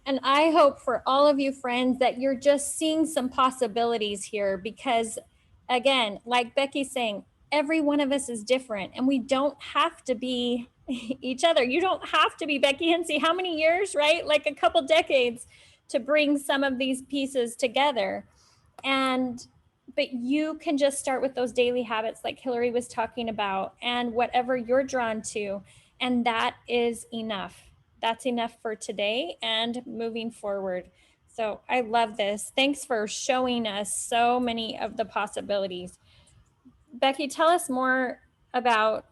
And I hope for all of you friends that you're just seeing some possibilities here, because again, like Becky's saying, every one of us is different and we don't have to be each other. You don't have to be Becky Hintze. How many years, right? Like a couple decades to bring some of these pieces together. But you can just start with those daily habits like Hillary was talking about, and whatever you're drawn to. And that is enough. That's enough for today and moving forward. So I love this. Thanks for showing us so many of the possibilities. Becky, tell us more about,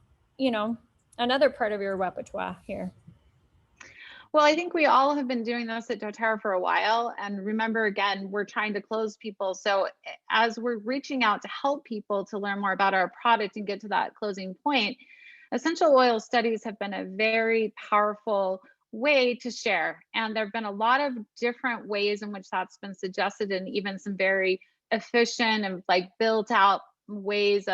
another part of your repertoire here. Well, I think we all have been doing this at doTERRA for a while. And remember, again, we're trying to close people. So as we're reaching out to help people to learn more about our product and get to that closing point, essential oil studies have been a very powerful way to share. And there have been a lot of different ways in which that's been suggested, and even some very efficient and built out ways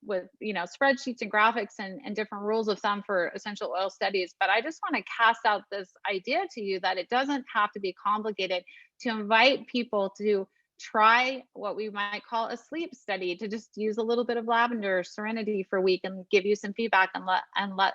with spreadsheets and graphics and different rules of thumb for essential oil studies. But I just want to cast out this idea to you that it doesn't have to be complicated, to invite people to try what we might call a sleep study, to just use a little bit of lavender serenity for a week and give you some feedback and let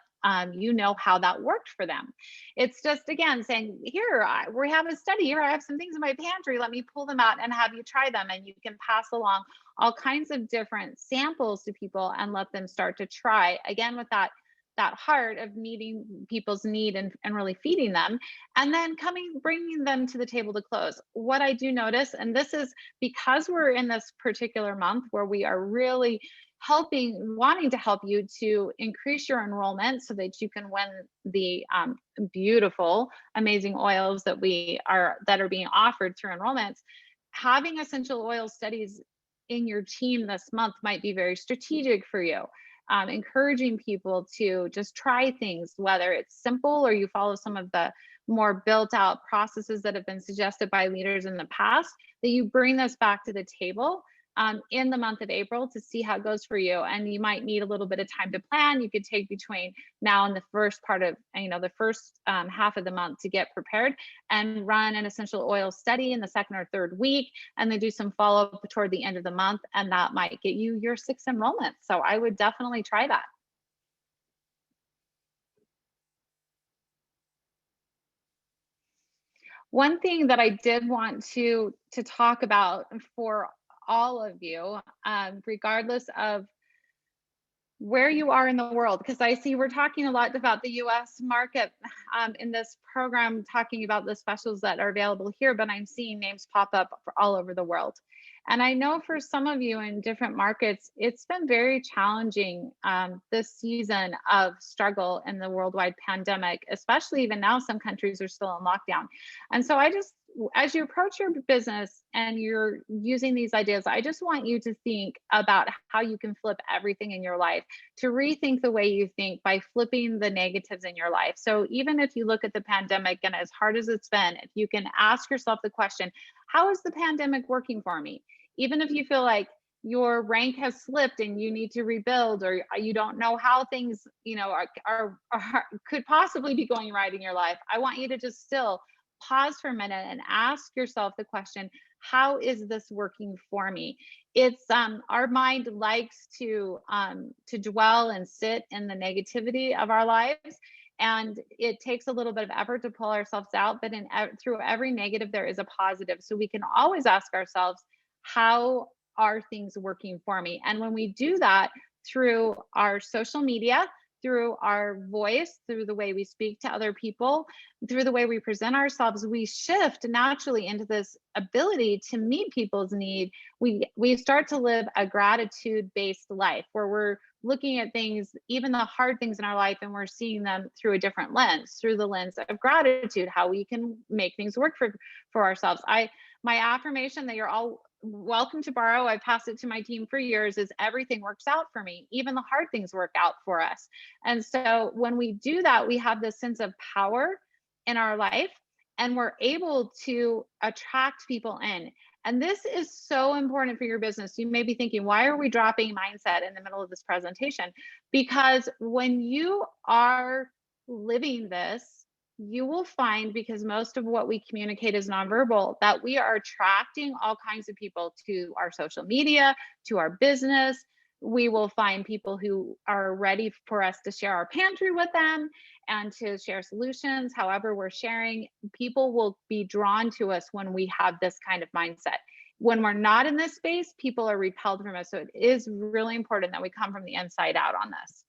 you know how that worked for them. It's just, again, saying, here, we have a study here, I have some things in my pantry, let me pull them out and have you try them. And you can pass along all kinds of different samples to people and let them start to try, again, with that heart of meeting people's need and really feeding them, and then bringing them to the table to close. What I do notice, and this is because we're in this particular month where we are really wanting to help you to increase your enrollment so that you can win the beautiful, amazing oils that are being offered through enrollments. Having essential oil studies in your team this month might be very strategic for you. Encouraging people to just try things, whether it's simple or you follow some of the more built out processes that have been suggested by leaders in the past, that you bring this back to the table in the month of April to see how it goes for you. And you might need a little bit of time to plan. You could take between now and the first part of, the first half of the month to get prepared and run an essential oil study in the second or third week, and then do some follow-up toward the end of the month. And that might get you your 6 enrollments. So I would definitely try that. One thing that I did want to talk about for all of you, regardless of where you are in the world, because I see we're talking a lot about the US market in this program, talking about the specials that are available here, but I'm seeing names pop up all over the world. And I know for some of you in different markets, it's been very challenging this season of struggle in the worldwide pandemic, especially even now some countries are still in lockdown. And so I just, as you approach your business and you're using these ideas, I just want you to think about how you can flip everything in your life, to rethink the way you think by flipping the negatives in your life. So even if you look at the pandemic, and as hard as it's been, if you can ask yourself the question, how is the pandemic working for me? Even if you feel like your rank has slipped and you need to rebuild, or you don't know how things, you know, are could possibly be going right in your life, I want you to just still pause for a minute and ask yourself the question, how is this working for me? It's our mind likes to dwell and sit in the negativity of our lives, and it takes a little bit of effort to pull ourselves out, but through every negative there is a positive. So we can always ask ourselves, how are things working for me? And when we do that through our social media, through our voice, through the way we speak to other people, through the way we present ourselves, we shift naturally into this ability to meet people's need. We start to live a gratitude-based life where we're looking at things, even the hard things in our life, and we're seeing them through a different lens, through the lens of gratitude, how we can make things work for ourselves. My affirmation that you're all welcome to borrow, I passed it to my team for years, is everything works out for me. Even the hard things work out for us. And so when we do that, we have this sense of power in our life, and we're able to attract people in. And this is so important for your business. You may be thinking, why are we dropping mindset in the middle of this presentation? Because when you are living this, you will find, because most of what we communicate is nonverbal, that we are attracting all kinds of people to our social media, to our business. We will find people who are ready for us to share our pantry with them and to share solutions. However we're sharing, people will be drawn to us when we have this kind of mindset. When we're not in this space, people are repelled from us. So it is really important that we come from the inside out on this.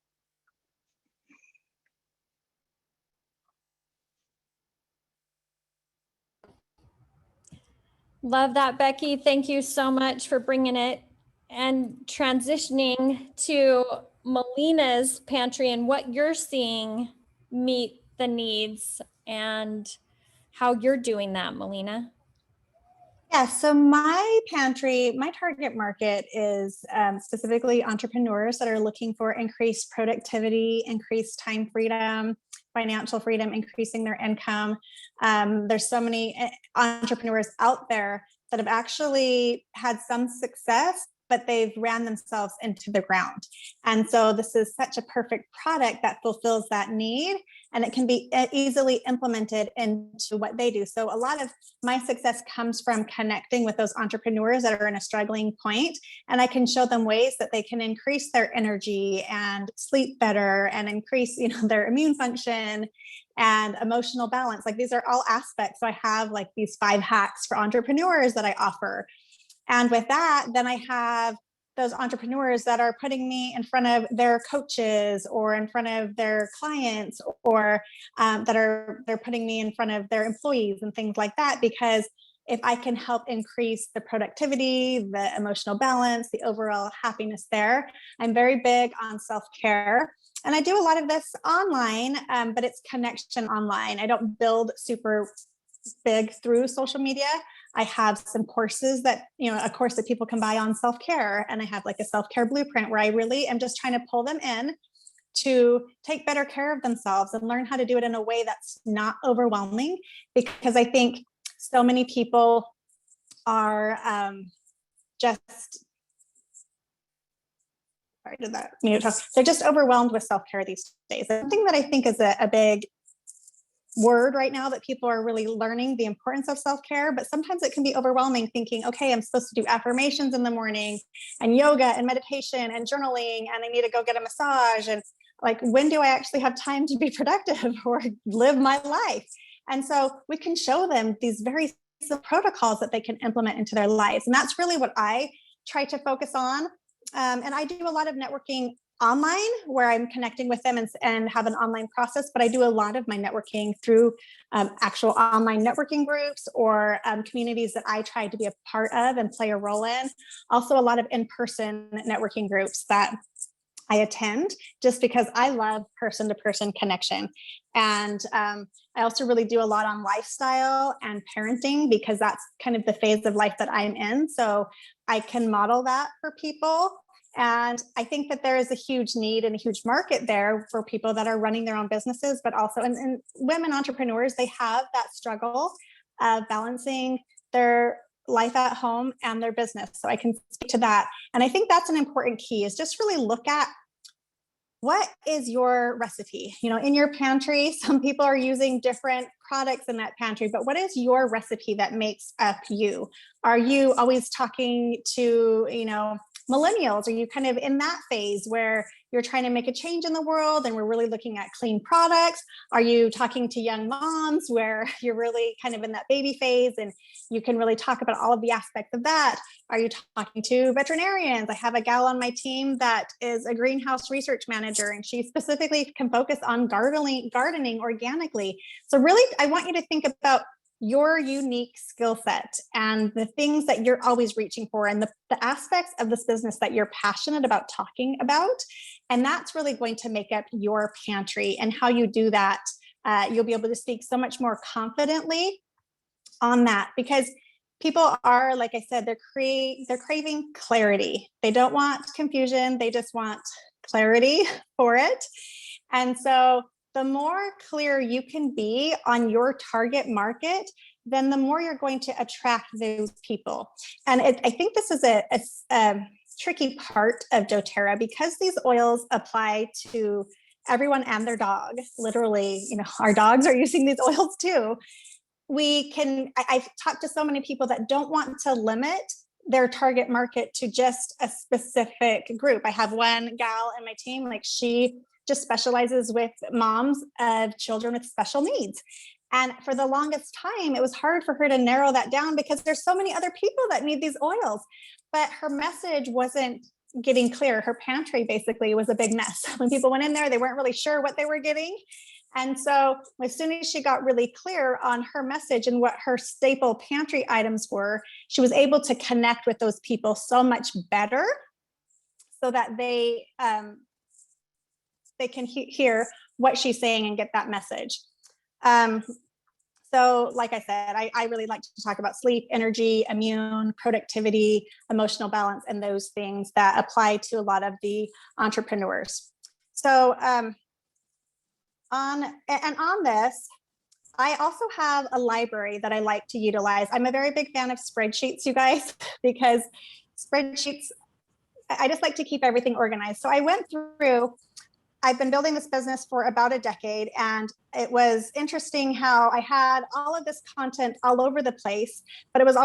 Love that, Becky. Thank you so much for bringing it. And transitioning to Melina's pantry and what you're seeing meet the needs and how you're doing that, Melina. Yeah, so my pantry, my target market is specifically entrepreneurs that are looking for increased productivity, increased time freedom, financial freedom, increasing their income. There's so many entrepreneurs out there that have actually had some success, but they've ran themselves into the ground. And so this is such a perfect product that fulfills that need, and it can be easily implemented into what they do. So a lot of my success comes from connecting with those entrepreneurs that are in a struggling point, and I can show them ways that they can increase their energy and sleep better and increase, their immune function and emotional balance. Like, these are all aspects. So I have like these 5 hacks for entrepreneurs that I offer. And with that, then I have those entrepreneurs that are putting me in front of their coaches or in front of their clients, or they're putting me in front of their employees and things like that. Because if I can help increase the productivity, the emotional balance, the overall happiness there, I'm very big on self-care. And I do a lot of this online, but it's connection online. I don't build super big through social media. I have some courses that, a course that people can buy on self-care. And I have like a self-care blueprint where I really am just trying to pull them in to take better care of themselves and learn how to do it in a way that's not overwhelming. Because I think so many people are they're just overwhelmed with self-care these days. The thing that I think is a big word right now that people are really learning the importance of self-care, but sometimes it can be overwhelming thinking, okay, I'm supposed to do affirmations in the morning and yoga and meditation and journaling, and I need to go get a massage. And like, when do I actually have time to be productive or live my life? And so we can show them these very simple protocols that they can implement into their lives. And that's really what I try to focus on. And I do a lot of networking online where I'm connecting with them and have an online process, but I do a lot of my networking through actual online networking groups or communities that I try to be a part of and play a role in. Also a lot of in-person networking groups that I attend just because I love person-to-person connection. And I also really do a lot on lifestyle and parenting because that's kind of the phase of life that I'm in. So I can model that for people. And I think that there is a huge need and a huge market there for people that are running their own businesses, but also, and women entrepreneurs, they have that struggle of balancing their life at home and their business. So I can speak to that. And I think that's an important key, is just really look at what is your recipe. You know, in your pantry, some people are using different products in that pantry, but what is your recipe that makes up you? Are you always talking to, you know, millennials? Are you kind of in that phase where you're trying to make a change in the world and we're really looking at clean products? Are you talking to young moms where you're really kind of in that baby phase and you can really talk about all of the aspects of that? Are you talking to veterinarians? I have a gal on my team that is a greenhouse research manager, and she specifically can focus on gardening organically. So really, I want you to think about your unique skill set and the things that you're always reaching for and the aspects of this business that you're passionate about talking about. And that's really going to make up your pantry. And how you do that, you'll be able to speak so much more confidently on that, because people are, like I said, they're craving clarity. They don't want confusion. They just want clarity for it. And so the more clear you can be on your target market, then the more you're going to attract those people. And I think this is a tricky part of doTERRA, because these oils apply to everyone and their dog. Literally, you know, our dogs are using these oils too. I've talked to so many people that don't want to limit their target market to just a specific group. I have one gal in my team, like she just specializes with moms of children with special needs. And for the longest time, it was hard for her to narrow that down because there's so many other people that need these oils. But her message wasn't getting clear. Her pantry basically was a big mess. When people went in there, they weren't really sure what they were getting. And so as soon as she got really clear on her message and what her staple pantry items were, she was able to connect with those people so much better so that they can hear what she's saying and get that message. So like I said, I really like to talk about sleep, energy, immune, productivity, emotional balance, and those things that apply to a lot of the entrepreneurs. So on this, I also have a library that I like to utilize. I'm a very big fan of spreadsheets, you guys, because spreadsheets, I just like to keep everything organized. So I went through, I've been building this business for about a decade, and it was interesting how I had all of this content all over the place, but I was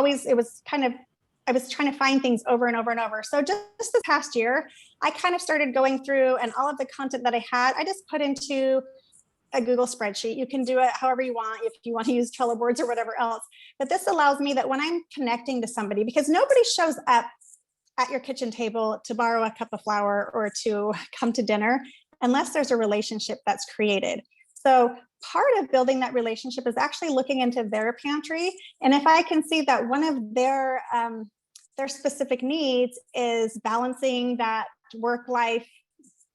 trying to find things over and over and over. So just this past year, I kind of started going through, and all of the content that I had, I just put into a Google spreadsheet. You can do it however you want, if you want to use Trello boards or whatever else. But this allows me that when I'm connecting to somebody, because nobody shows up at your kitchen table to borrow a cup of flour or to come to dinner unless there's a relationship that's created. So part of building that relationship is actually looking into their pantry. And if I can see that one of their specific needs is balancing that work-life,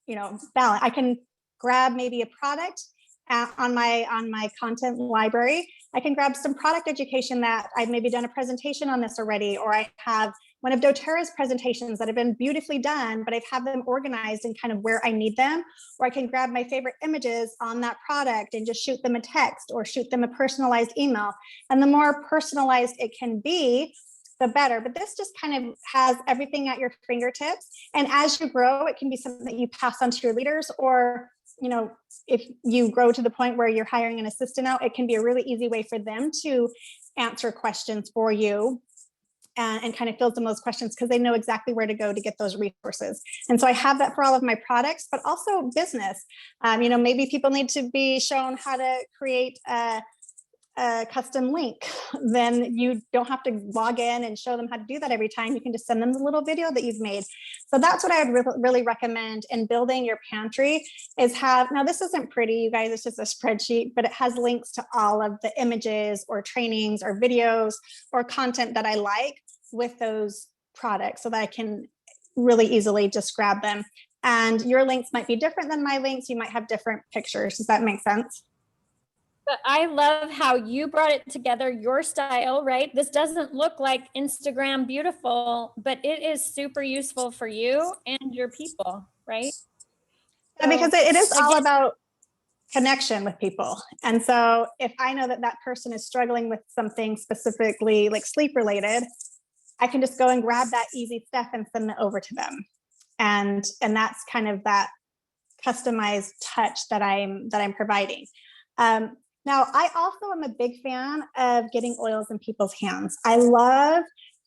balance, I can grab maybe a product on my content library. I can grab some product education that I've maybe done a presentation on this already, or I have one of doTERRA's presentations that have been beautifully done, but I've had them organized and kind of where I need them, or I can grab my favorite images on that product and just shoot them a text or shoot them a personalized email. And the more personalized it can be, the better. But this just kind of has everything at your fingertips. And as you grow, it can be something that you pass on to your leaders, or if you grow to the point where you're hiring an assistant out, it can be a really easy way for them to answer questions for you and kind of fills them those questions because they know exactly where to go to get those resources. And so I have that for all of my products, but also business. Maybe people need to be shown how to create a a custom link, then you don't have to log in and show them how to do that every time. You can just send them the little video that you've made. So that's what I would really recommend in building your pantry is have, now this isn't pretty, you guys, it's just a spreadsheet, but it has links to all of the images or trainings or videos or content that I like with those products so that I can really easily just grab them. And your links might be different than my links. You might have different pictures. Does that make sense? But I love how you brought it together, your style, right? This doesn't look like Instagram beautiful, but it is super useful for you and your people, right? Yeah, because it is all again, about connection with people. And so if I know that that person is struggling with something specifically like sleep related, I can just go and grab that easy stuff and send it over to them. And that's kind of that customized touch that I'm providing. Now, I also am a big fan of getting oils in people's hands. I love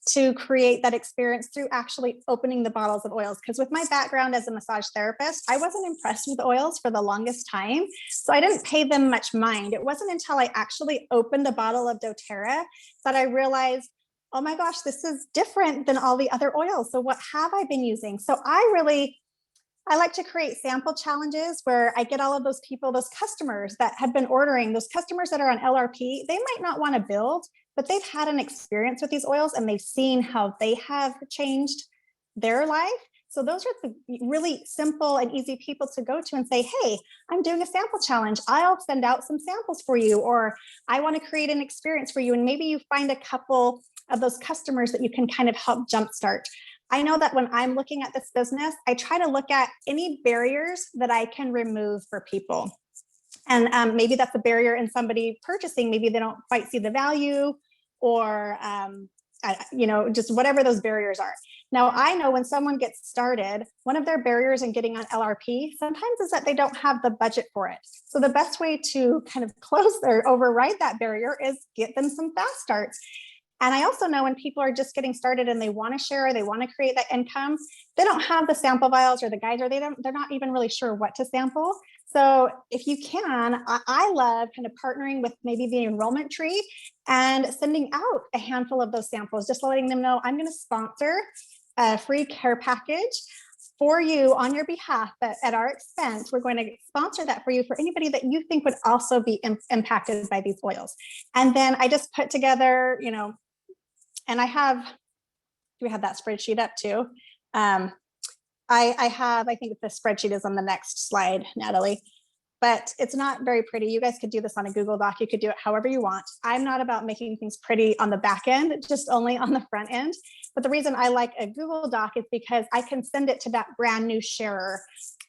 to create that experience through actually opening the bottles of oils. Because with my background as a massage therapist, I wasn't impressed with oils for the longest time. So I didn't pay them much mind. It wasn't until I actually opened a bottle of doTERRA that I realized, oh my gosh, this is different than all the other oils. So what have I been using? So I like to create sample challenges where I get all of those people, those customers that have been ordering, those customers that are on LRP, they might not want to build, but they've had an experience with these oils and they've seen how they have changed their life. So those are the really simple and easy people to go to and say, hey, I'm doing a sample challenge. I'll send out some samples for you, or I want to create an experience for you. And maybe you find a couple of those customers that you can kind of help jumpstart. I know that when I'm looking at this business, I try to look at any barriers that I can remove for people. And maybe that's a barrier in somebody purchasing. Maybe they don't quite see the value, or just whatever those barriers are. Now, I know when someone gets started, one of their barriers in getting on LRP sometimes is that they don't have the budget for it. So the best way to kind of close or override that barrier is get them some fast starts. And I also know when people are just getting started and they want to share, they want to create that income, they don't have the sample vials or the guides, or they're not even really sure what to sample. So if you can, I love kind of partnering with maybe the enrollment tree and sending out a handful of those samples, just letting them know I'm going to sponsor a free care package for you on your behalf, but at our expense. We're going to sponsor that for you for anybody that you think would also be impacted by these oils. And then I just put together, and do we have that spreadsheet up too? I think the spreadsheet is on the next slide, Natalie, but it's not very pretty. You guys could do this on a Google Doc. You could do it however you want. I'm not about making things pretty on the back end, just only on the front end. But the reason I like a Google Doc is because I can send it to that brand new sharer,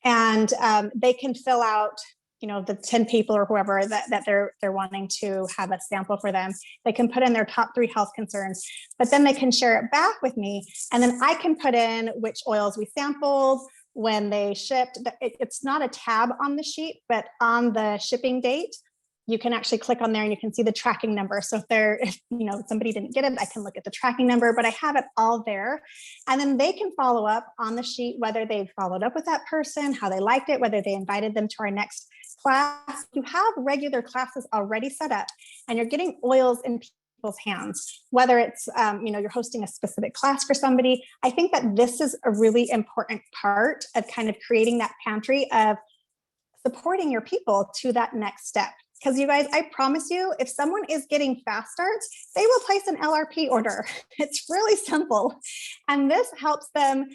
and they can fill out the 10 people or whoever that they're wanting to have a sample for them. They can put in their top 3 health concerns, but then they can share it back with me. And then I can put in which oils we sampled, when they shipped. It's not a tab on the sheet, but on the shipping date, you can actually click on there and you can see the tracking number. So if somebody didn't get it, I can look at the tracking number, but I have it all there. And then they can follow up on the sheet, whether they've followed up with that person, how they liked it, whether they invited them to our next class. You have regular classes already set up and you're getting oils in people's hands, whether it's, you're hosting a specific class for somebody. I think that this is a really important part of kind of creating that pantry of supporting your people to that next step. Because you guys, I promise you, if someone is getting fast starts, they will place an LRP order. It's really simple. And this helps them,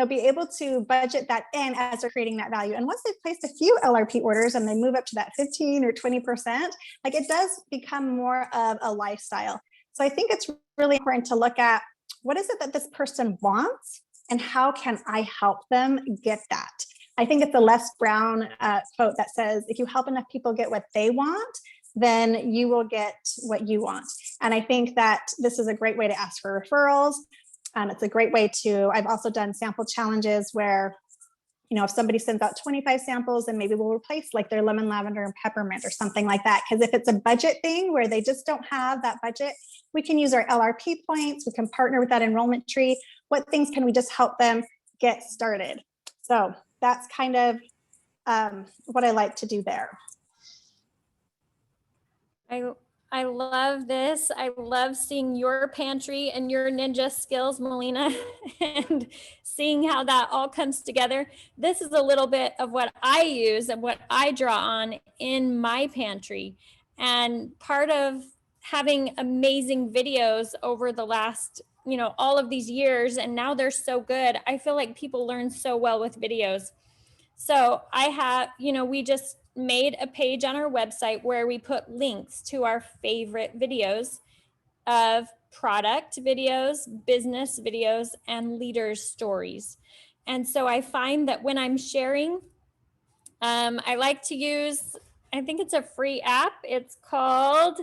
be able to budget that in as they're creating that value. And once they've placed a few LRP orders and they move up to that 15 or 20%, like it does become more of a lifestyle. So I think it's really important to look at what is it that this person wants and how can I help them get that? I think it's a Les Brown quote that says, if you help enough people get what they want, then you will get what you want. And I think that this is a great way to ask for referrals. It's a great way I've also done sample challenges where, if somebody sends out 25 samples, then maybe we'll replace like their lemon, lavender, and peppermint or something like that. Because if it's a budget thing where they just don't have that budget, we can use our LRP points. We can partner with that enrollment tree. What things can we just help them get started? So that's kind of what I like to do there. I love this. I love seeing your pantry and your ninja skills, Melina, and seeing how that all comes together. This is a little bit of what I use and what I draw on in my pantry. And part of having amazing videos over the last, all of these years, and now they're so good. I feel like people learn so well with videos. So I have, we just made a page on our website where we put links to our favorite videos of product videos, business videos, and leaders' stories. And so I find that when I'm sharing, I like to use, I think it's a free app. It's called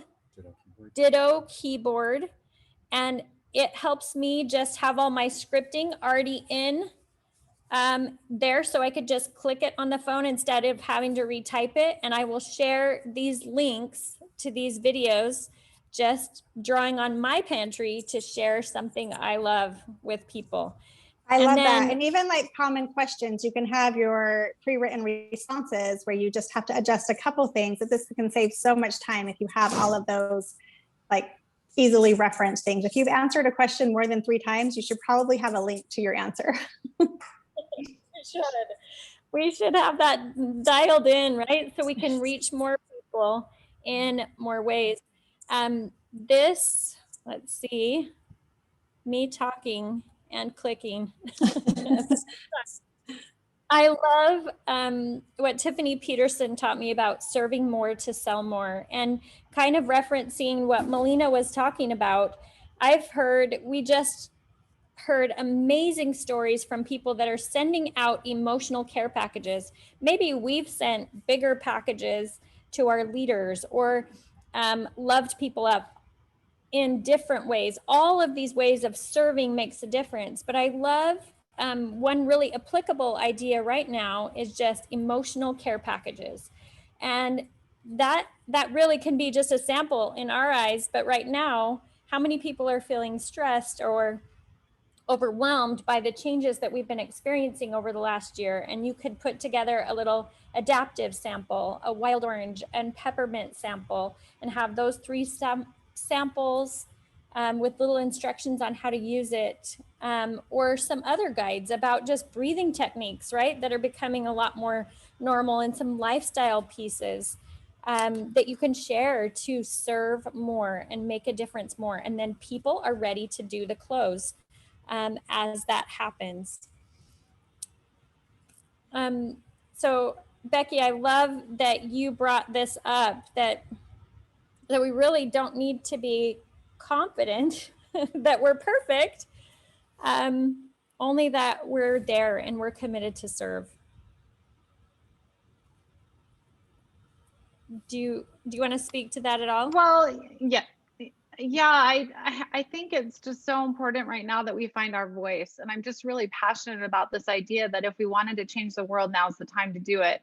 Ditto Keyboard. And it helps me just have all my scripting already in there, so I could just click it on the phone instead of having to retype it. And I will share these links to these videos, just drawing on my pantry to share something I love with people. I love that. And even like common questions, you can have your pre-written responses where you just have to adjust a couple things. That this can save so much time if you have all of those like easily referenced things. If you've answered a question more than 3 times, you should probably have a link to your answer. We should have that dialed in, right? So we can reach more people in more ways. Let's see, me talking and clicking. I love what Tiffany Peterson taught me about serving more to sell more, and kind of referencing what Melina was talking about. We just heard amazing stories from people that are sending out emotional care packages. Maybe we've sent bigger packages to our leaders or loved people up in different ways. All of these ways of serving makes a difference. But I love one really applicable idea right now is just emotional care packages. And that really can be just a sample in our eyes. But right now, how many people are feeling stressed or overwhelmed by the changes that we've been experiencing over the last year? And you could put together a little adaptive sample, a wild orange and peppermint sample, and have those 3 samples with little instructions on how to use it, or some other guides about just breathing techniques, right, that are becoming a lot more normal, and some lifestyle pieces that you can share to serve more and make a difference more. And then people are ready to do the close as that happens. So Becky, I love that you brought this up, that we really don't need to be confident that we're perfect, only that we're there and we're committed to serve. Do you want to speak to that at all? Well, yeah. I think it's just so important right now that we find our voice. And I'm just really passionate about this idea that if we wanted to change the world, now's the time to do it.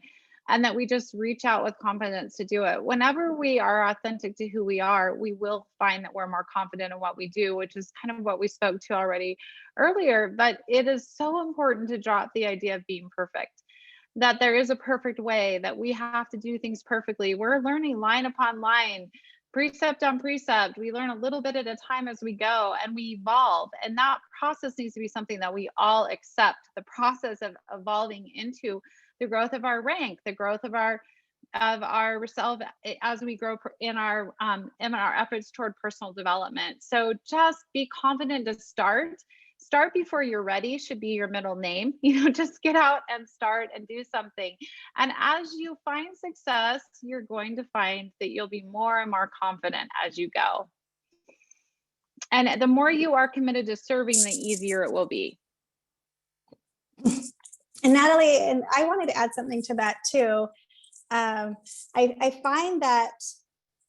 And that we just reach out with confidence to do it. Whenever we are authentic to who we are, we will find that we're more confident in what we do, which is kind of what we spoke to already earlier. But it is so important to drop the idea of being perfect, that there is a perfect way, that we have to do things perfectly. We're learning line upon line, precept on precept. We learn a little bit at a time as we go, and we evolve. And that process needs to be something that we all accept, the process of evolving into the growth of our rank, the growth of ourself as we grow in our efforts toward personal development. So just be confident to start before you're ready should be your middle name. Just get out and start and do something. And as you find success, you're going to find that you'll be more and more confident as you go. And the more you are committed to serving, the easier it will be. And Natalie, and I wanted to add something to that too. I find that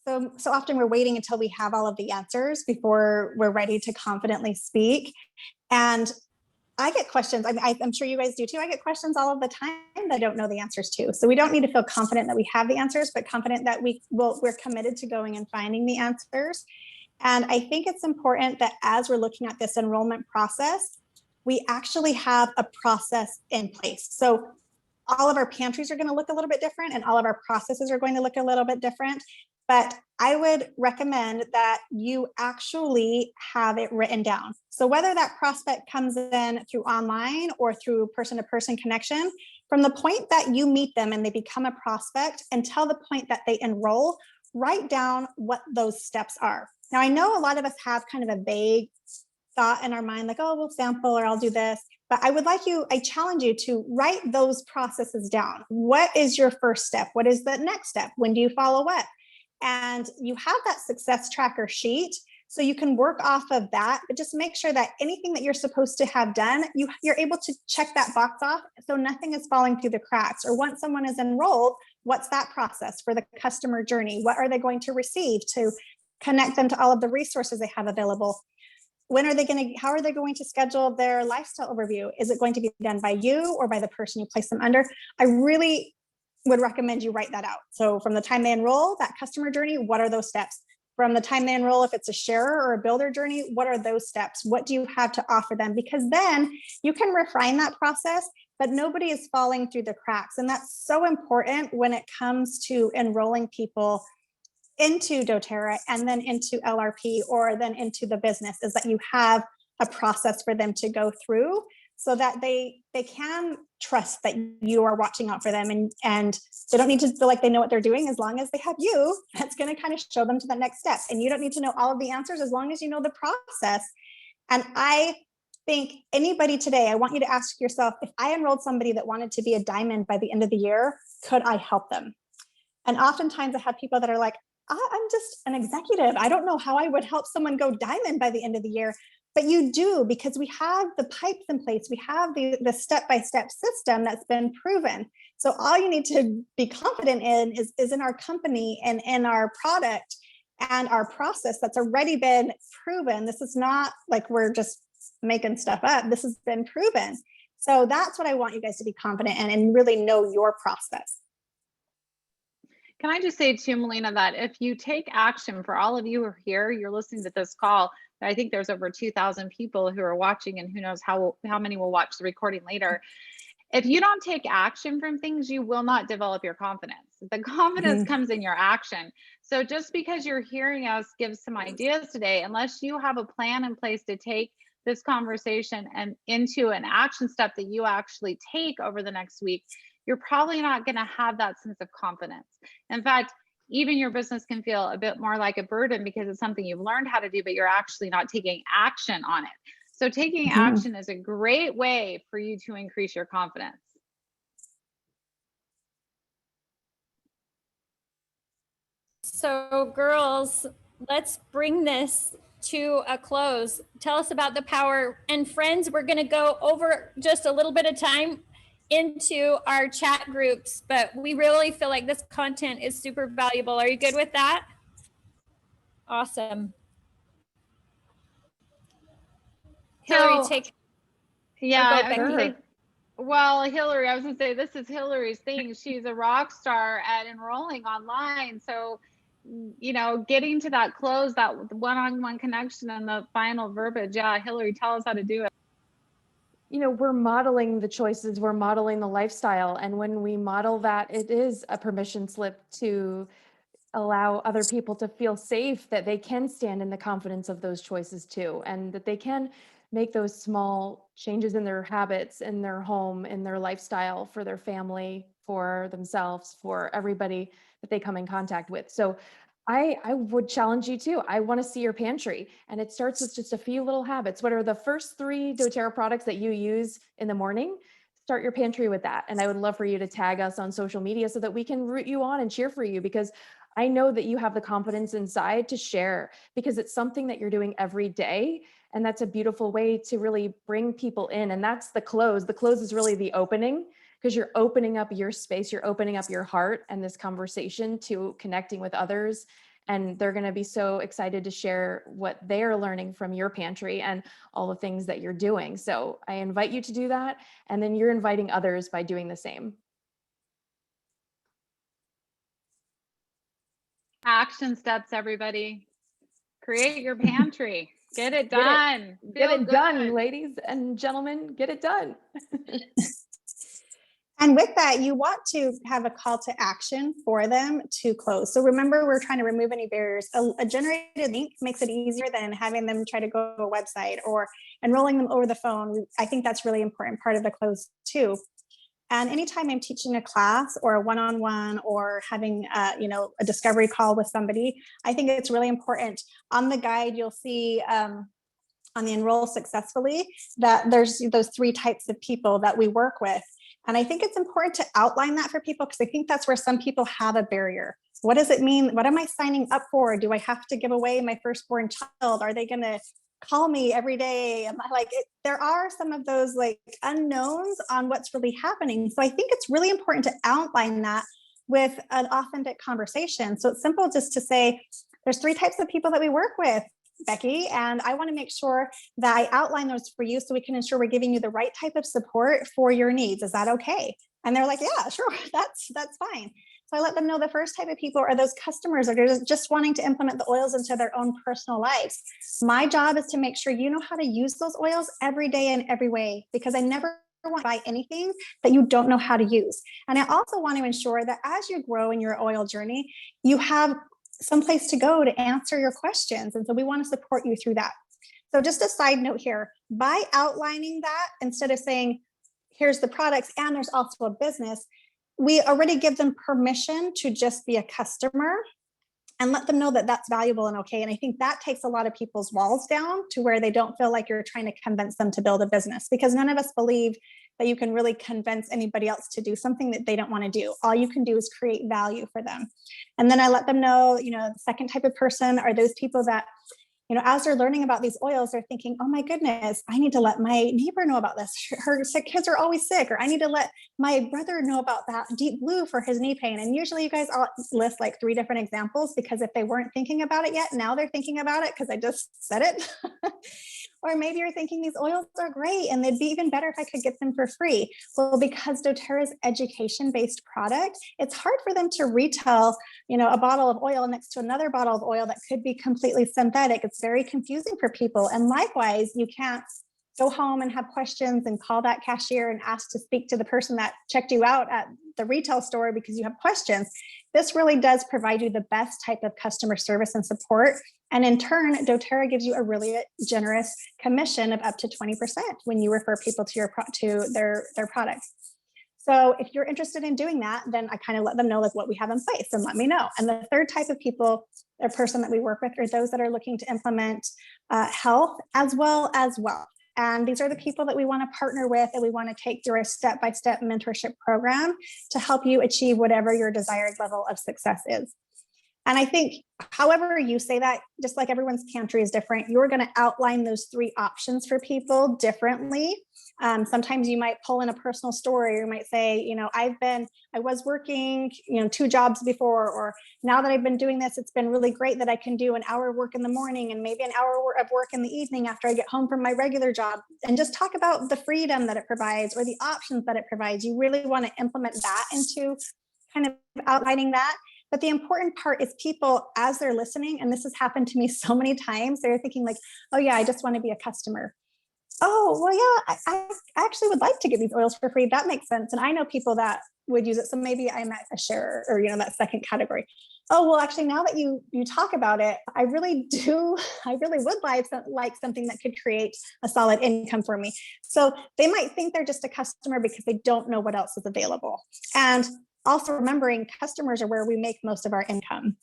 so often we're waiting until we have all of the answers before we're ready to confidently speak. And I get questions. I'm sure you guys do too. I get questions all of the time that I don't know the answers to. So we don't need to feel confident that we have the answers, but confident that we're committed to going and finding the answers. And I think it's important that as we're looking at this enrollment process, we actually have a process in place. So all of our pantries are going to look a little bit different, and all of our processes are going to look a little bit different. But I would recommend that you actually have it written down. So whether that prospect comes in through online or through person-to-person connection, from the point that you meet them and they become a prospect until the point that they enroll, write down what those steps are. Now, I know a lot of us have kind of a vague thought in our mind, like, oh, we'll sample or I'll do this. But I challenge you to write those processes down. What is your first step? What is the next step? When do you follow up? And you have that success tracker sheet, so you can work off of that, but just make sure that anything that you're supposed to have done, you're able to check that box off, so nothing is falling through the cracks. Or once someone is enrolled, what's that process for the customer journey? What are they going to receive to connect them to all of the resources they have available? How are they going to schedule their lifestyle overview? Is it going to be done by you or by the person you place them under? I really would recommend you write that out. So from the time they enroll, that customer journey, what are those steps? From the time they enroll, if it's a sharer or a builder journey, what are those steps? What do you have to offer them? Because then you can refine that process, but nobody is falling through the cracks. And that's so important when it comes to enrolling people into doTERRA and then into LRP or then into the business, is that you have a process for them to go through so that they can trust that you are watching out for them, and they don't need to feel like they know what they're doing. As long as they have you, that's going to kind of show them to the next step. And you don't need to know all of the answers as long as you know the process. And I think anybody today, I want you to ask yourself, if I enrolled somebody that wanted to be a diamond by the end of the year, could I help them? And oftentimes I have people that are like, I'm just an executive, I don't know how I would help someone go diamond by the end of the year. But you do, because we have the pipes in place. We have the step-by-step system that's been proven. So all you need to be confident in is in our company and in our product and our process that's already been proven. This is not like we're just making stuff up. This has been proven. So that's what I want you guys to be confident in and really know your process. Can I just say too, Melina, that if you take action, for all of you who are here, you're listening to this call, I think there's over 2,000 people who are watching, and who knows how many will watch the recording later. If you don't take action from things, you will not develop your confidence. The confidence comes in your action. So just because you're hearing us give some ideas today, unless you have a plan in place to take this conversation and into an action step that you actually take over the next week, you're probably not going to have that sense of confidence. In fact, even your business can feel a bit more like a burden because it's something you've learned how to do, but you're actually not taking action on it. So taking action is a great way for you to increase your confidence. So girls, let's bring this to a close. Tell us about the power. And friends, we're going to go over just a little bit of time into our chat groups, but we really feel like this content is super valuable. Are you good with that? Awesome. Hillary, take. Yeah, I was say, well, Hillary, I was gonna say, this is Hillary's thing. She's a rock star at enrolling online. So, you know, getting to that close, that one-on-one connection and the final verbiage. Yeah, Hillary, tell us how to do it. You know, we're modeling the choices, we're modeling the lifestyle. And when we model that, it is a permission slip to allow other people to feel safe that they can stand in the confidence of those choices too, and that they can make those small changes in their habits, in their home, in their lifestyle, for their family, for themselves, for everybody that they come in contact with. So I would challenge you too. I want to see your pantry, and it starts with just a few little habits. What are the first 3 doTERRA products that you use in the morning? Start your pantry with that. And I would love for you to tag us on social media so that we can root you on and cheer for you, because I know that you have the confidence inside to share, because it's something that you're doing every day. And that's a beautiful way to really bring people in. And that's the close. The close is really the opening, because you're opening up your space, you're opening up your heart and this conversation to connecting with others. And they're going to be so excited to share what they're learning from your pantry and all the things that you're doing. So I invite you to do that. And then you're inviting others by doing the same. Action steps, everybody. Create your pantry. Get it done. Get it done, ladies and gentlemen. Get it done. And with that, you want to have a call to action for them to close. So remember, we're trying to remove any barriers. A generated link makes it easier than having them try to go to a website or enrolling them over the phone. I think that's really important part of the close too. And anytime I'm teaching a class or a one-on-one or having a discovery call with somebody, I think it's really important. On the guide, you'll see on the Enroll Successfully that there's those 3 types of people that we work with. And I think it's important to outline that for people because I think that's where some people have a barrier. What does it mean? What am I signing up for? Do I have to give away my firstborn child? Are they going to call me every day? Am I like, there are some of those like unknowns on what's really happening. So I think it's really important to outline that with an authentic conversation. So it's simple just to say, there's 3 types of people that we work with, Becky, and I want to make sure that I outline those for you so we can ensure we're giving you the right type of support for your needs. Is that okay? And they're like, yeah, sure, that's fine. So I let them know the first type of people are those customers that are just wanting to implement the oils into their own personal lives. My job is to make sure you know how to use those oils every day in every way, because I never want to buy anything that you don't know how to use. And I also want to ensure that as you grow in your oil journey, you have someplace to go to answer your questions. And so we want to support you through that. So just a side note here, by outlining that, instead of saying, here's the products and there's also a business, we already give them permission to just be a customer and let them know that that's valuable and okay. And I think that takes a lot of people's walls down to where they don't feel like you're trying to convince them to build a business, because none of us believe that you can really convince anybody else to do something that they don't want to do. All you can do is create value for them. And then I let them know, the second type of person are those people that, as they're learning about these oils, they're thinking, oh my goodness, I need to let my neighbor know about this. Her sick kids are always sick, or I need to let my brother know about that deep blue for his knee pain. And usually you guys all list like 3 different examples, because if they weren't thinking about it yet, now they're thinking about it because I just said it. Or maybe you're thinking these oils are great and they'd be even better if I could get them for free. Well, because doTERRA's education-based product, it's hard for them to retail, a bottle of oil next to another bottle of oil that could be completely synthetic. It's very confusing for people. And likewise, you can't go home and have questions and call that cashier and ask to speak to the person that checked you out at the retail store because you have questions. This really does provide you the best type of customer service and support. And in turn, doTERRA gives you a really generous commission of up to 20% when you refer people to their products. So if you're interested in doing that, then I kind of let them know like what we have in place and let me know. And the third type of people, or person that we work with, are those that are looking to implement health as well as wealth. And these are the people that we want to partner with, and we want to take through a step-by-step mentorship program to help you achieve whatever your desired level of success is. And I think however you say that, just like everyone's pantry is different, you're going to outline those 3 options for people differently. Sometimes you might pull in a personal story. You might say, I was working, 2 jobs before, or now that I've been doing this, it's been really great that I can do an hour work in the morning and maybe an hour of work in the evening after I get home from my regular job, and just talk about the freedom that it provides or the options that it provides. You really want to implement that into kind of outlining that. But the important part is people, as they're listening, and this has happened to me so many times, they're thinking like, oh yeah, I just want to be a customer. Oh, well, yeah, I actually would like to get these oils for free. That makes sense. And I know people that would use it. So maybe I'm a sharer, or, that second category. Oh, well, actually, now that you talk about it, I really would like something that could create a solid income for me. So they might think they're just a customer because they don't know what else is available. And also remembering, customers are where we make most of our income.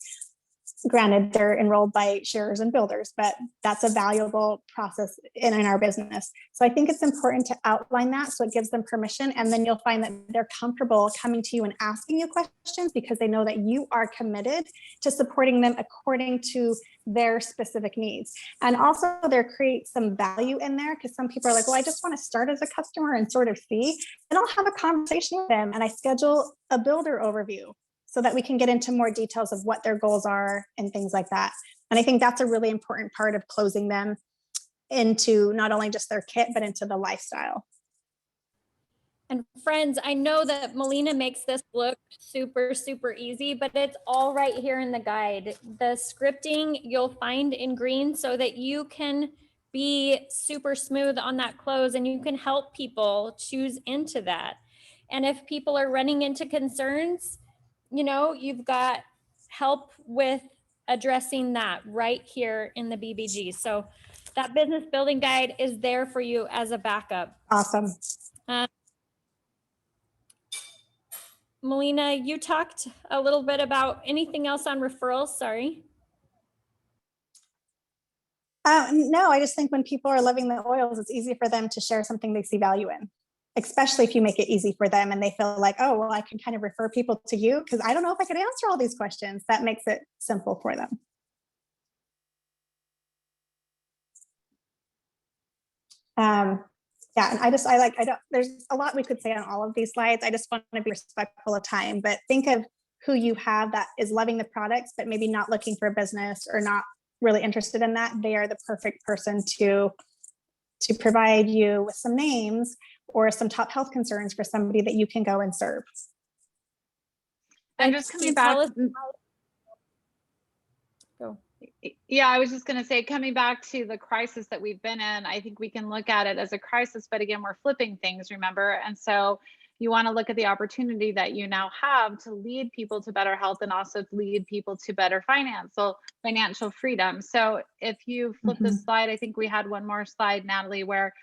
Granted, they're enrolled by sharers and builders, but that's a valuable process in our business. So I think it's important to outline that so it gives them permission, and then you'll find that they're comfortable coming to you and asking you questions because they know that you are committed to supporting them according to their specific needs. And also there creates some value in there, because some people are like, well, I just want to start as a customer and sort of see, and I'll have a conversation with them and I schedule a builder overview so that we can get into more details of what their goals are and things like that. And I think that's a really important part of closing them into not only just their kit, but into the lifestyle. And friends, I know that Melina makes this look super, super easy, but it's all right here in the guide. The scripting you'll find in green so that you can be super smooth on that close and you can help people choose into that. And if people are running into concerns, you've got help with addressing that right here in the BBG. So that business building guide is there for you as a backup. Awesome. Melina, you talked a little bit about anything else on referrals, sorry. No, I just think when people are loving the oils, it's easy for them to share something they see value in, especially if you make it easy for them and they feel like, oh, well, I can kind of refer people to you because I don't know if I could answer all these questions. That makes it simple for them. Yeah, and there's a lot we could say on all of these slides. I just want to be respectful of time, but think of who you have that is loving the products, but maybe not looking for a business or not really interested in that. They are the perfect person to provide you with some names or some top health concerns for somebody that you can go and serve. And just coming back. Go. Yeah, I was just going to say, coming back to the crisis that we've been in, I think we can look at it as a crisis, but again, we're flipping things, remember? And so you want to look at the opportunity that you now have to lead people to better health and also to lead people to better financial freedom. So if you flip this slide, I think we had one more slide, Natalie, where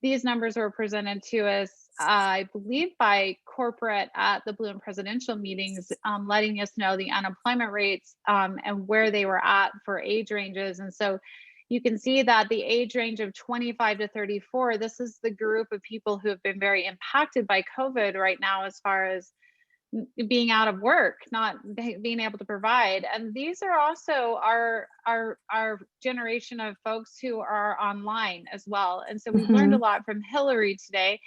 these numbers were presented to us, I believe, by corporate at the Bloom presidential meetings, letting us know the unemployment rates and where they were at for age ranges. And so you can see that the age range of 25 to 34, this is the group of people who have been very impacted by COVID right now, as far as being out of work, not being able to provide. And these are also our generation of folks who are online as well. And so we've learned a lot from Hillary today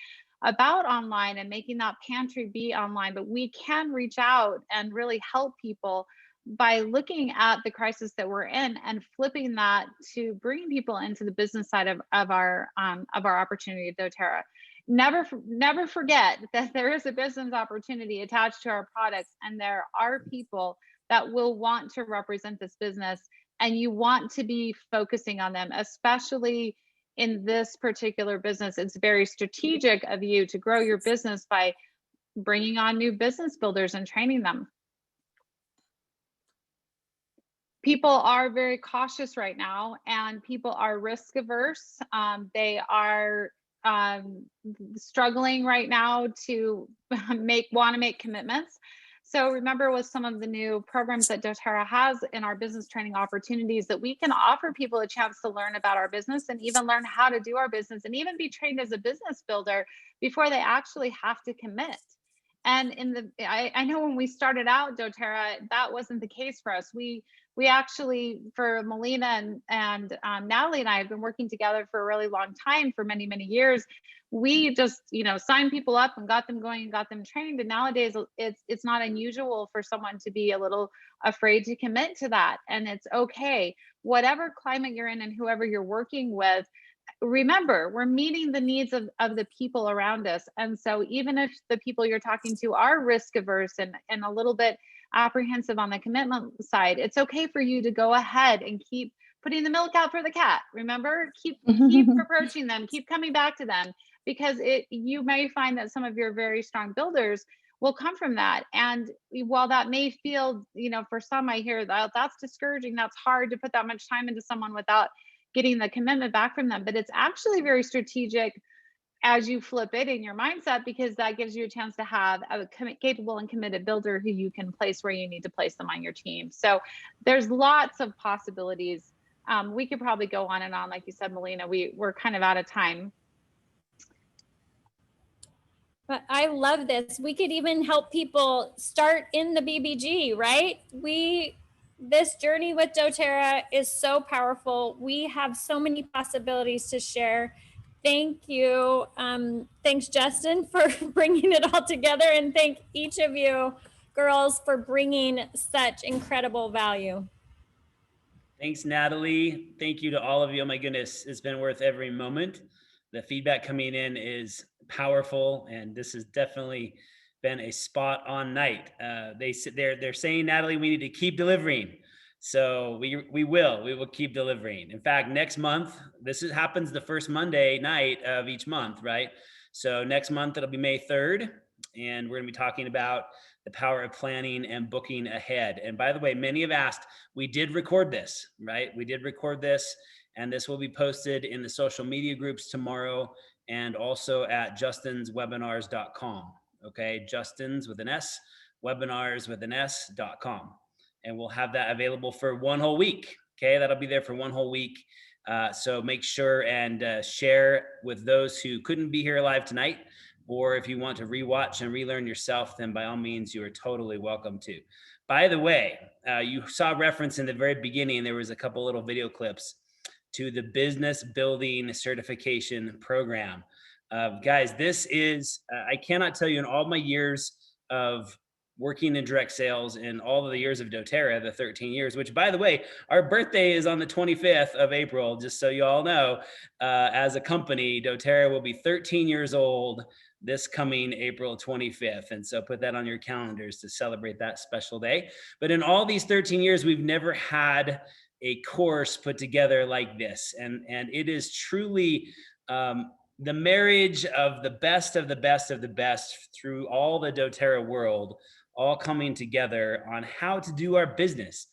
about online and making that pantry be online, but we can reach out and really help people by looking at the crisis that we're in and flipping that to bring people into the business side of our opportunity at doTERRA. Never forget that there is a business opportunity attached to our products, and there are people that will want to represent this business, and you want to be focusing on them, especially in this particular business. It's very strategic of you to grow your business by bringing on new business builders and training them. People are very cautious right now, and people are risk averse. They are struggling right now to want to make commitments. So remember, with some of the new programs that doTERRA has in our business training opportunities, that we can offer people a chance to learn about our business and even learn how to do our business and even be trained as a business builder before they actually have to commit. And I know when we started out doTERRA, that wasn't the case for us. We actually, for Melina and Natalie and I have been working together for a really long time, for many, many years. We just, signed people up and got them going and got them trained. And nowadays it's not unusual for someone to be a little afraid to commit to that. And it's okay. Whatever climate you're in and whoever you're working with, remember, we're meeting the needs of the people around us. And so even if the people you're talking to are risk averse and a little bit apprehensive on the commitment side, it's okay for you to go ahead and keep putting the milk out for the cat. Remember, keep approaching them, keep coming back to them, because you may find that some of your very strong builders will come from that. And while that may feel, for some, I hear that's discouraging, that's hard to put that much time into someone without getting the commitment back from them. But it's actually very strategic as you flip it in your mindset, because that gives you a chance to have a capable and committed builder who you can place where you need to place them on your team. So there's lots of possibilities. We could probably go on and on. Like you said, Melina, we're kind of out of time. But I love this. We could even help people start in the BBG, right? This journey with doTERRA is so powerful. We have so many possibilities to share. Thank you. Thanks, Justin, for bringing it all together. And thank each of you girls for bringing such incredible value. Thanks, Natalie. Thank you to all of you. Oh my goodness, it's been worth every moment. The feedback coming in is powerful, and this has definitely been a spot on night. They're saying, Natalie, we need to keep delivering. So we will keep delivering. In fact, next month, happens the first Monday night of each month, right? So next month it'll be May 3rd, and we're going to be talking about the power of planning and booking ahead. And by the way, many have asked, we did record this, right? We did record this, and this will be posted in the social media groups tomorrow and also at justinswebinars.com. Okay, Justin's with an S, webinars with an S.com. And we'll have that available for one whole week. Okay, that'll be there for one whole week. So make sure and share with those who couldn't be here live tonight, or if you want to rewatch and relearn yourself, then by all means, you are totally welcome to. By the way, you saw reference in the very beginning, there was a couple little video clips to the business building certification program. Guys, this is, I cannot tell you in all my years of working in direct sales and all of the years of doTERRA, the 13 years, which by the way, our birthday is on the 25th of April, just so you all know, as a company, doTERRA will be 13 years old this coming April 25th. And so put that on your calendars to celebrate that special day. But in all these 13 years, we've never had a course put together like this. And it is truly the marriage of the best of the best of the best through all the doTERRA world, all coming together on how to do our business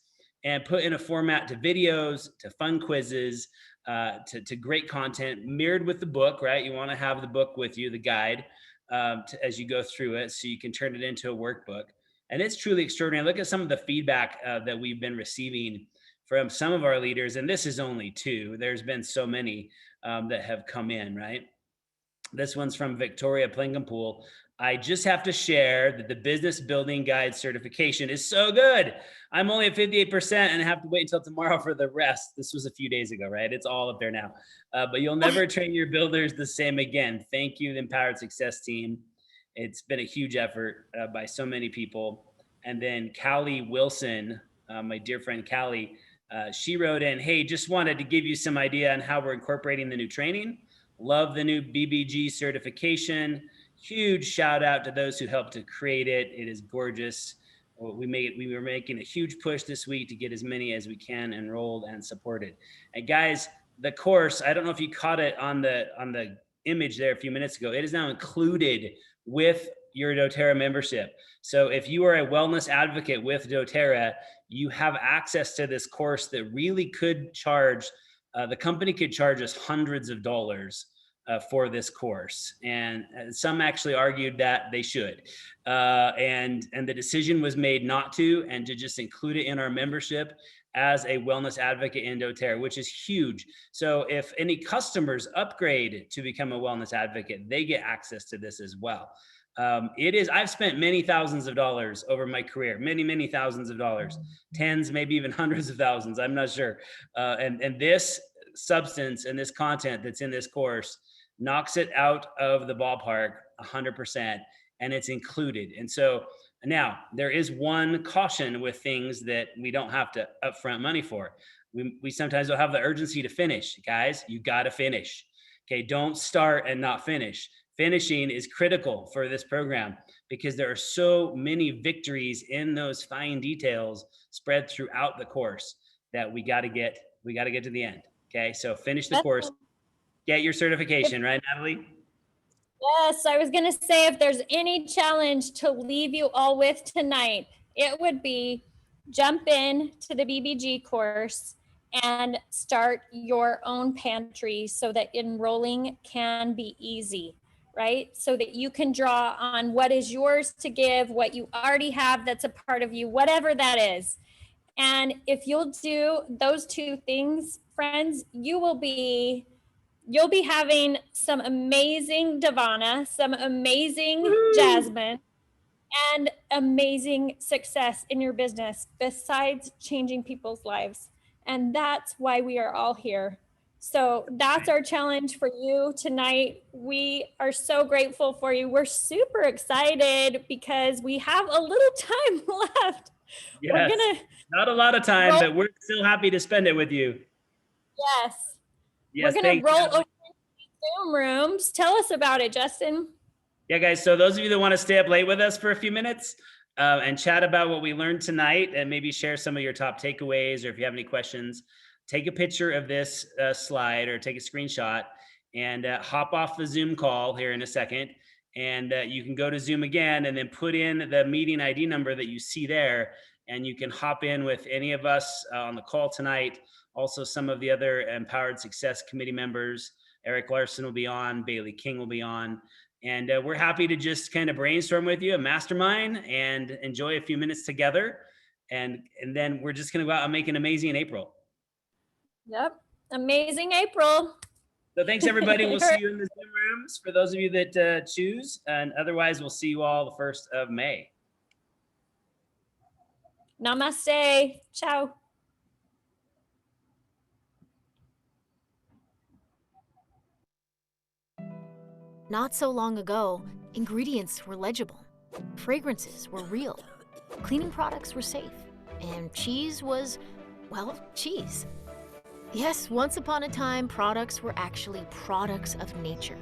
and put in a format to videos, to fun quizzes, to great content mirrored with the book, right? You want to have the book with you, the guide, as you go through it, so you can turn it into a workbook. And it's truly extraordinary. Look at some of the feedback that we've been receiving from some of our leaders. And this is only two. There's been so many that have come in, right? This one's from Victoria Plinkenpool. I just have to share that the business building guide certification is so good. I'm only at 58% and I have to wait until tomorrow for the rest. This was a few days ago, right? It's all up there now. But you'll never train your builders the same again. Thank you, the Empowered Success team. It's been a huge effort by so many people. And then Callie Wilson, my dear friend Callie, she wrote in, hey, just wanted to give you some idea on how we're incorporating the new training. Love the new BBG certification. Huge shout out to those who helped to create it. It is gorgeous. We were making a huge push this week to get as many as we can enrolled and supported. And guys, the course, I don't know if you caught it on the image there a few minutes ago. It is now included with your doTERRA membership. So if you are a wellness advocate with doTERRA, you have access to this course that really could charge, the company could charge us hundreds of dollars for this course. And some actually argued that they should. And the decision was made not to, and to just include it in our membership as a wellness advocate in doTERRA, which is huge. So if any customers upgrade to become a wellness advocate, they get access to this as well. I've spent many thousands of dollars over my career, many thousands of dollars, tens, maybe even hundreds of thousands, I'm not sure. And this substance and this content that's in this course knocks it out of the ballpark 100%, and it's included. And so now there is one caution with things that we don't have to upfront money for. We sometimes don't have the urgency to finish. Guys, you got to finish. Okay, don't start and not finish. Finishing is critical for this program because there are so many victories in those fine details spread throughout the course that we got to get to the end. Okay, so finish the course, get your certification, right, Natalie? Yes, I was going to say, if there's any challenge to leave you all with tonight, it would be jump in to the BBG course and start your own pantry so that enrolling can be easy, right? So that you can draw on what is yours to give, what you already have that's a part of you, whatever that is. And if you'll do those two things, friends, you'll be having some amazing Devana, some amazing Jasmine, and amazing success in your business besides changing people's lives. And that's why we are all here. So that's our challenge for you tonight. We are so grateful for you. We're super excited because we have a little time left. Yes, not a lot of time, but we're still happy to spend it with you. Yes. Yes, we're going to roll over into Zoom rooms. Tell us about it, Justin. Yeah, guys. So those of you that want to stay up late with us for a few minutes and chat about what we learned tonight and maybe share some of your top takeaways, or if you have any questions, take a picture of this slide or take a screenshot and hop off the Zoom call here in a second And you can go to Zoom again and then put in the meeting ID number that you see there, and you can hop in with any of us on the call tonight. Also, some of the other Empowered Success Committee members, Eric Larson will be on, Bailey King will be on. And we're happy to just kind of brainstorm with you, a mastermind, and enjoy a few minutes together. And then we're just going to go out and make an amazing April. Yep. Amazing April. So thanks, everybody. We'll see you in the Zoom rooms for those of you that choose. And otherwise, we'll see you all the 1st of May. Namaste. Ciao. Not so long ago, ingredients were legible, fragrances were real, cleaning products were safe, and cheese was, well, cheese. Yes, once upon a time, products were actually products of nature.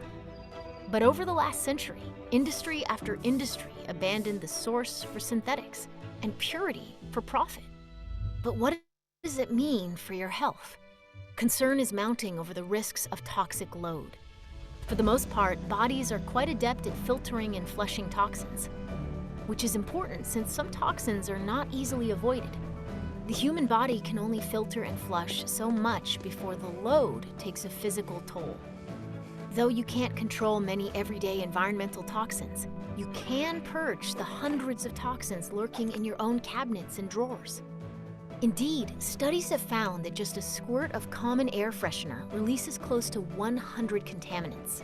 But over the last century, industry after industry abandoned the source for synthetics and purity for profit. But what does it mean for your health? Concern is mounting over the risks of toxic load. For the most part, bodies are quite adept at filtering and flushing toxins, which is important since some toxins are not easily avoided. The human body can only filter and flush so much before the load takes a physical toll. Though you can't control many everyday environmental toxins, you can purge the hundreds of toxins lurking in your own cabinets and drawers. Indeed, studies have found that just a squirt of common air freshener releases close to 100 contaminants.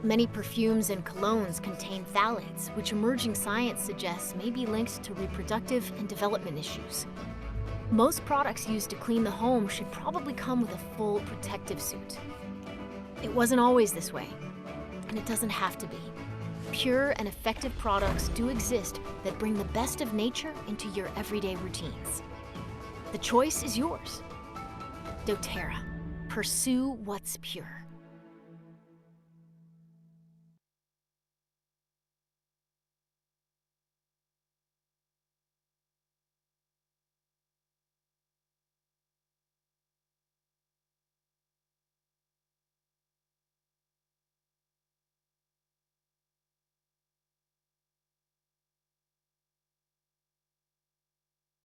Many perfumes and colognes contain phthalates, which emerging science suggests may be linked to reproductive and development issues. Most products used to clean the home should probably come with a full protective suit. It wasn't always this way, and it doesn't have to be. Pure and effective products do exist that bring the best of nature into your everyday routines. The choice is yours. doTERRA. Pursue what's pure.